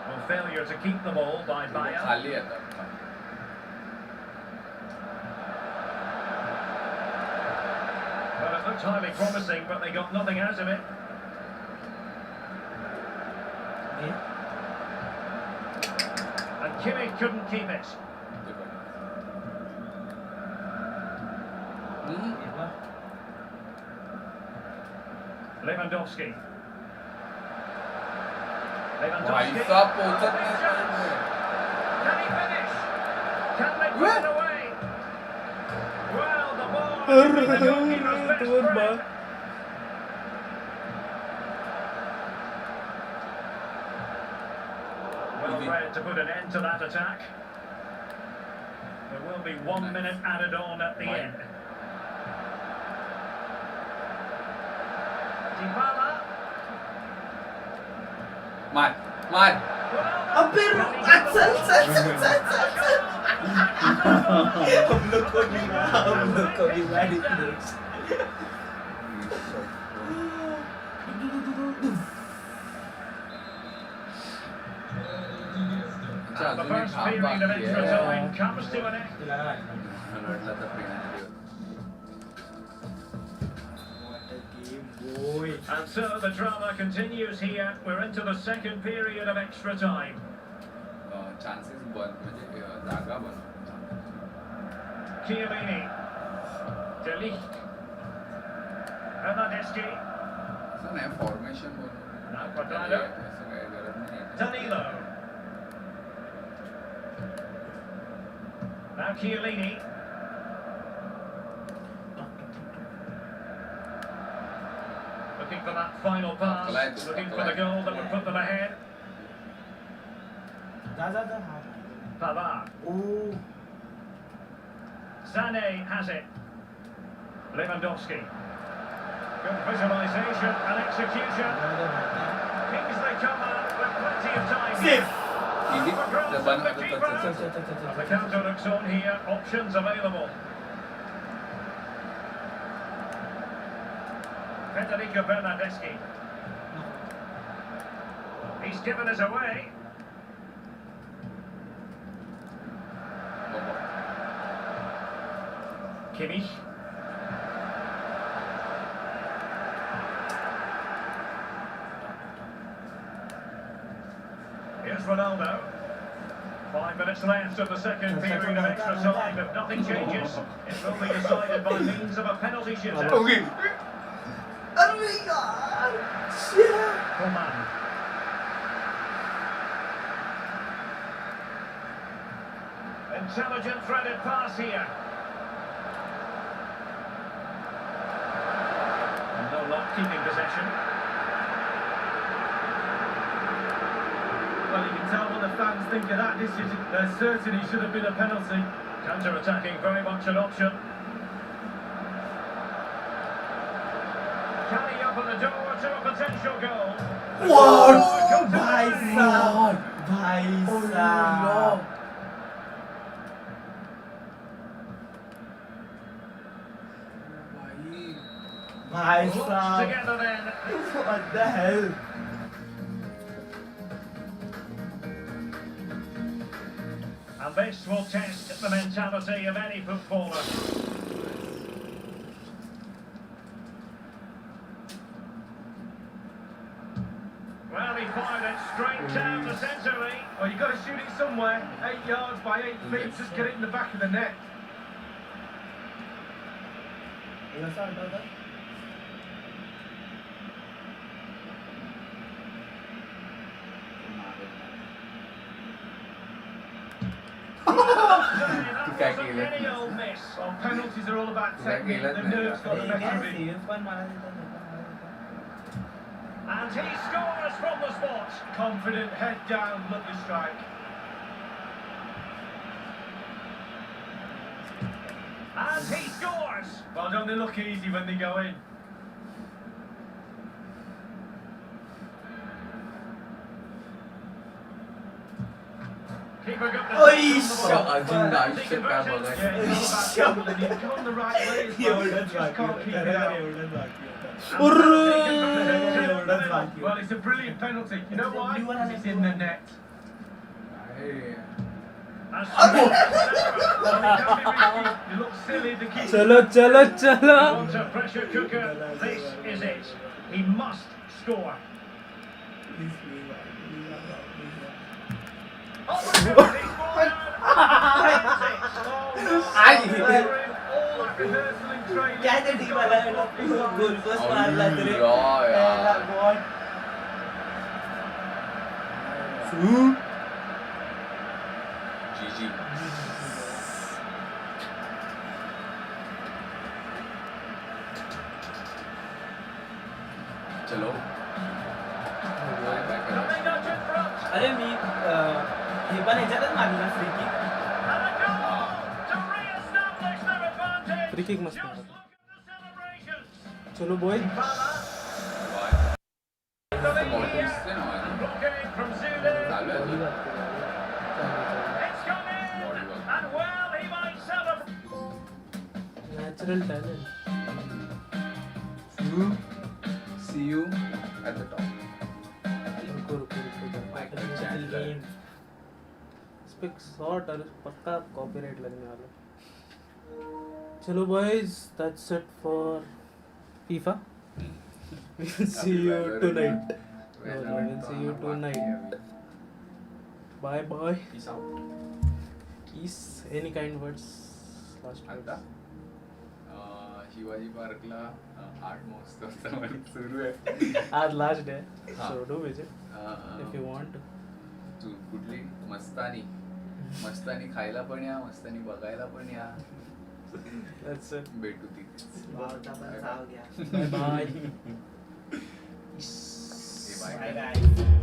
Well, failure to keep the ball by Bayern. Well, it looked highly promising, but they got nothing out of it. And Kimmich couldn't keep it. Lewandowski. Lewandowski. Can he finish? Can they put it away? Well, the ball is the goalkeeper's best friend. Well read to put an end to that attack. There will be 1 minute added on at the end. Dybala. And the first period of extra time comes to an end. And so the drama continues here. We're into the second period of extra time. Chiellini. De Ligt. Bernardeschi. Now Quadrado. Danilo. Now Chiellini. Looking for that that final pass, looking for the goal that would put them ahead. जा Pavard. O Sané has it. Lewandowski. Good visualisation and execution. Kingsley Coman with plenty of time. Safe. For grasp of the keeper. And the counter looks on here. Options available. Federico Bernardeschi. He's given us away. Kimmich. Here's Ronaldo. 5 minutes left of the second period of extra time. If nothing changes, it will be decided by means of a penalty shootout. Okay. अरे यार shit. Coman. Intelligent threaded pass here. And no luck keeping possession. Well, you can tell what the fans think of that decision. There certainly should have been a penalty. Counter-attacking very much an option. Can he open the door to a potential goal? What? भाई साहब भाई साहब भाई Looks साहब together then. what the hell And this will test the mentality of any footballer. Well, he fired it straight down the centre, Lee. Well, you've got to shoot it somewhere. 8 yards by 8 feet. Just get it in the back of the net. ऐसा हटा था That wasn't any old miss. Well, penalties are all about technique. The nerves got the better of him. Safe पर मारा देता And he scores from the spot. Confident, head down, lovely strike. And he scores. Well, don't they look easy when they go in? Keeper got the Oi, touch on the ball. अजून The आयुष्य काय conversion. बघायचं Yeah, it's all about dribbling. You've gone the right way as well. You just can't keep it out. Well, it's a brilliant penalty. You know why? Because it's in the net. And Well, it can be risky. You look silly. The keeper. चलो चलो चलो wants a pressure cooker. This is it. He must score. Opportunity scored. I All that rehearsal and training. क्या ते team वाला है goal post मारला तरी यार गॉड जीजी चलो Coming up in front. अरे मी हे पण ह्याच्यातच मारली ना free kick And a goal to re-establish their advantage. Free kick मस्त Just मारा. look at the celebrations. चलो boy Fala. The lead here. Blockade from Zulu. It's come in. And well, he might celebrate. Natural talent See you at the top. रुको रुको रुको Michael Chandler. इस पे 100 पक्का copyright लगने वाला. चलो boys that's it for FIFA. We'll see you tonight. We'll see you tonight. Bye bye. Peace out. Peace. Any kind words? Last आता words. शिवाजी पार्कला 8 वाजता सुरू आहे. आज लास्ट डे हाँ. so do visit if you want. तू कुठली मस्तानी मस्तानी खायला पण या मस्तानी बघायला पण या. That's it. भेटू तिथे. बहुत अपन साव गया Bye bye. Bye. Bye guys.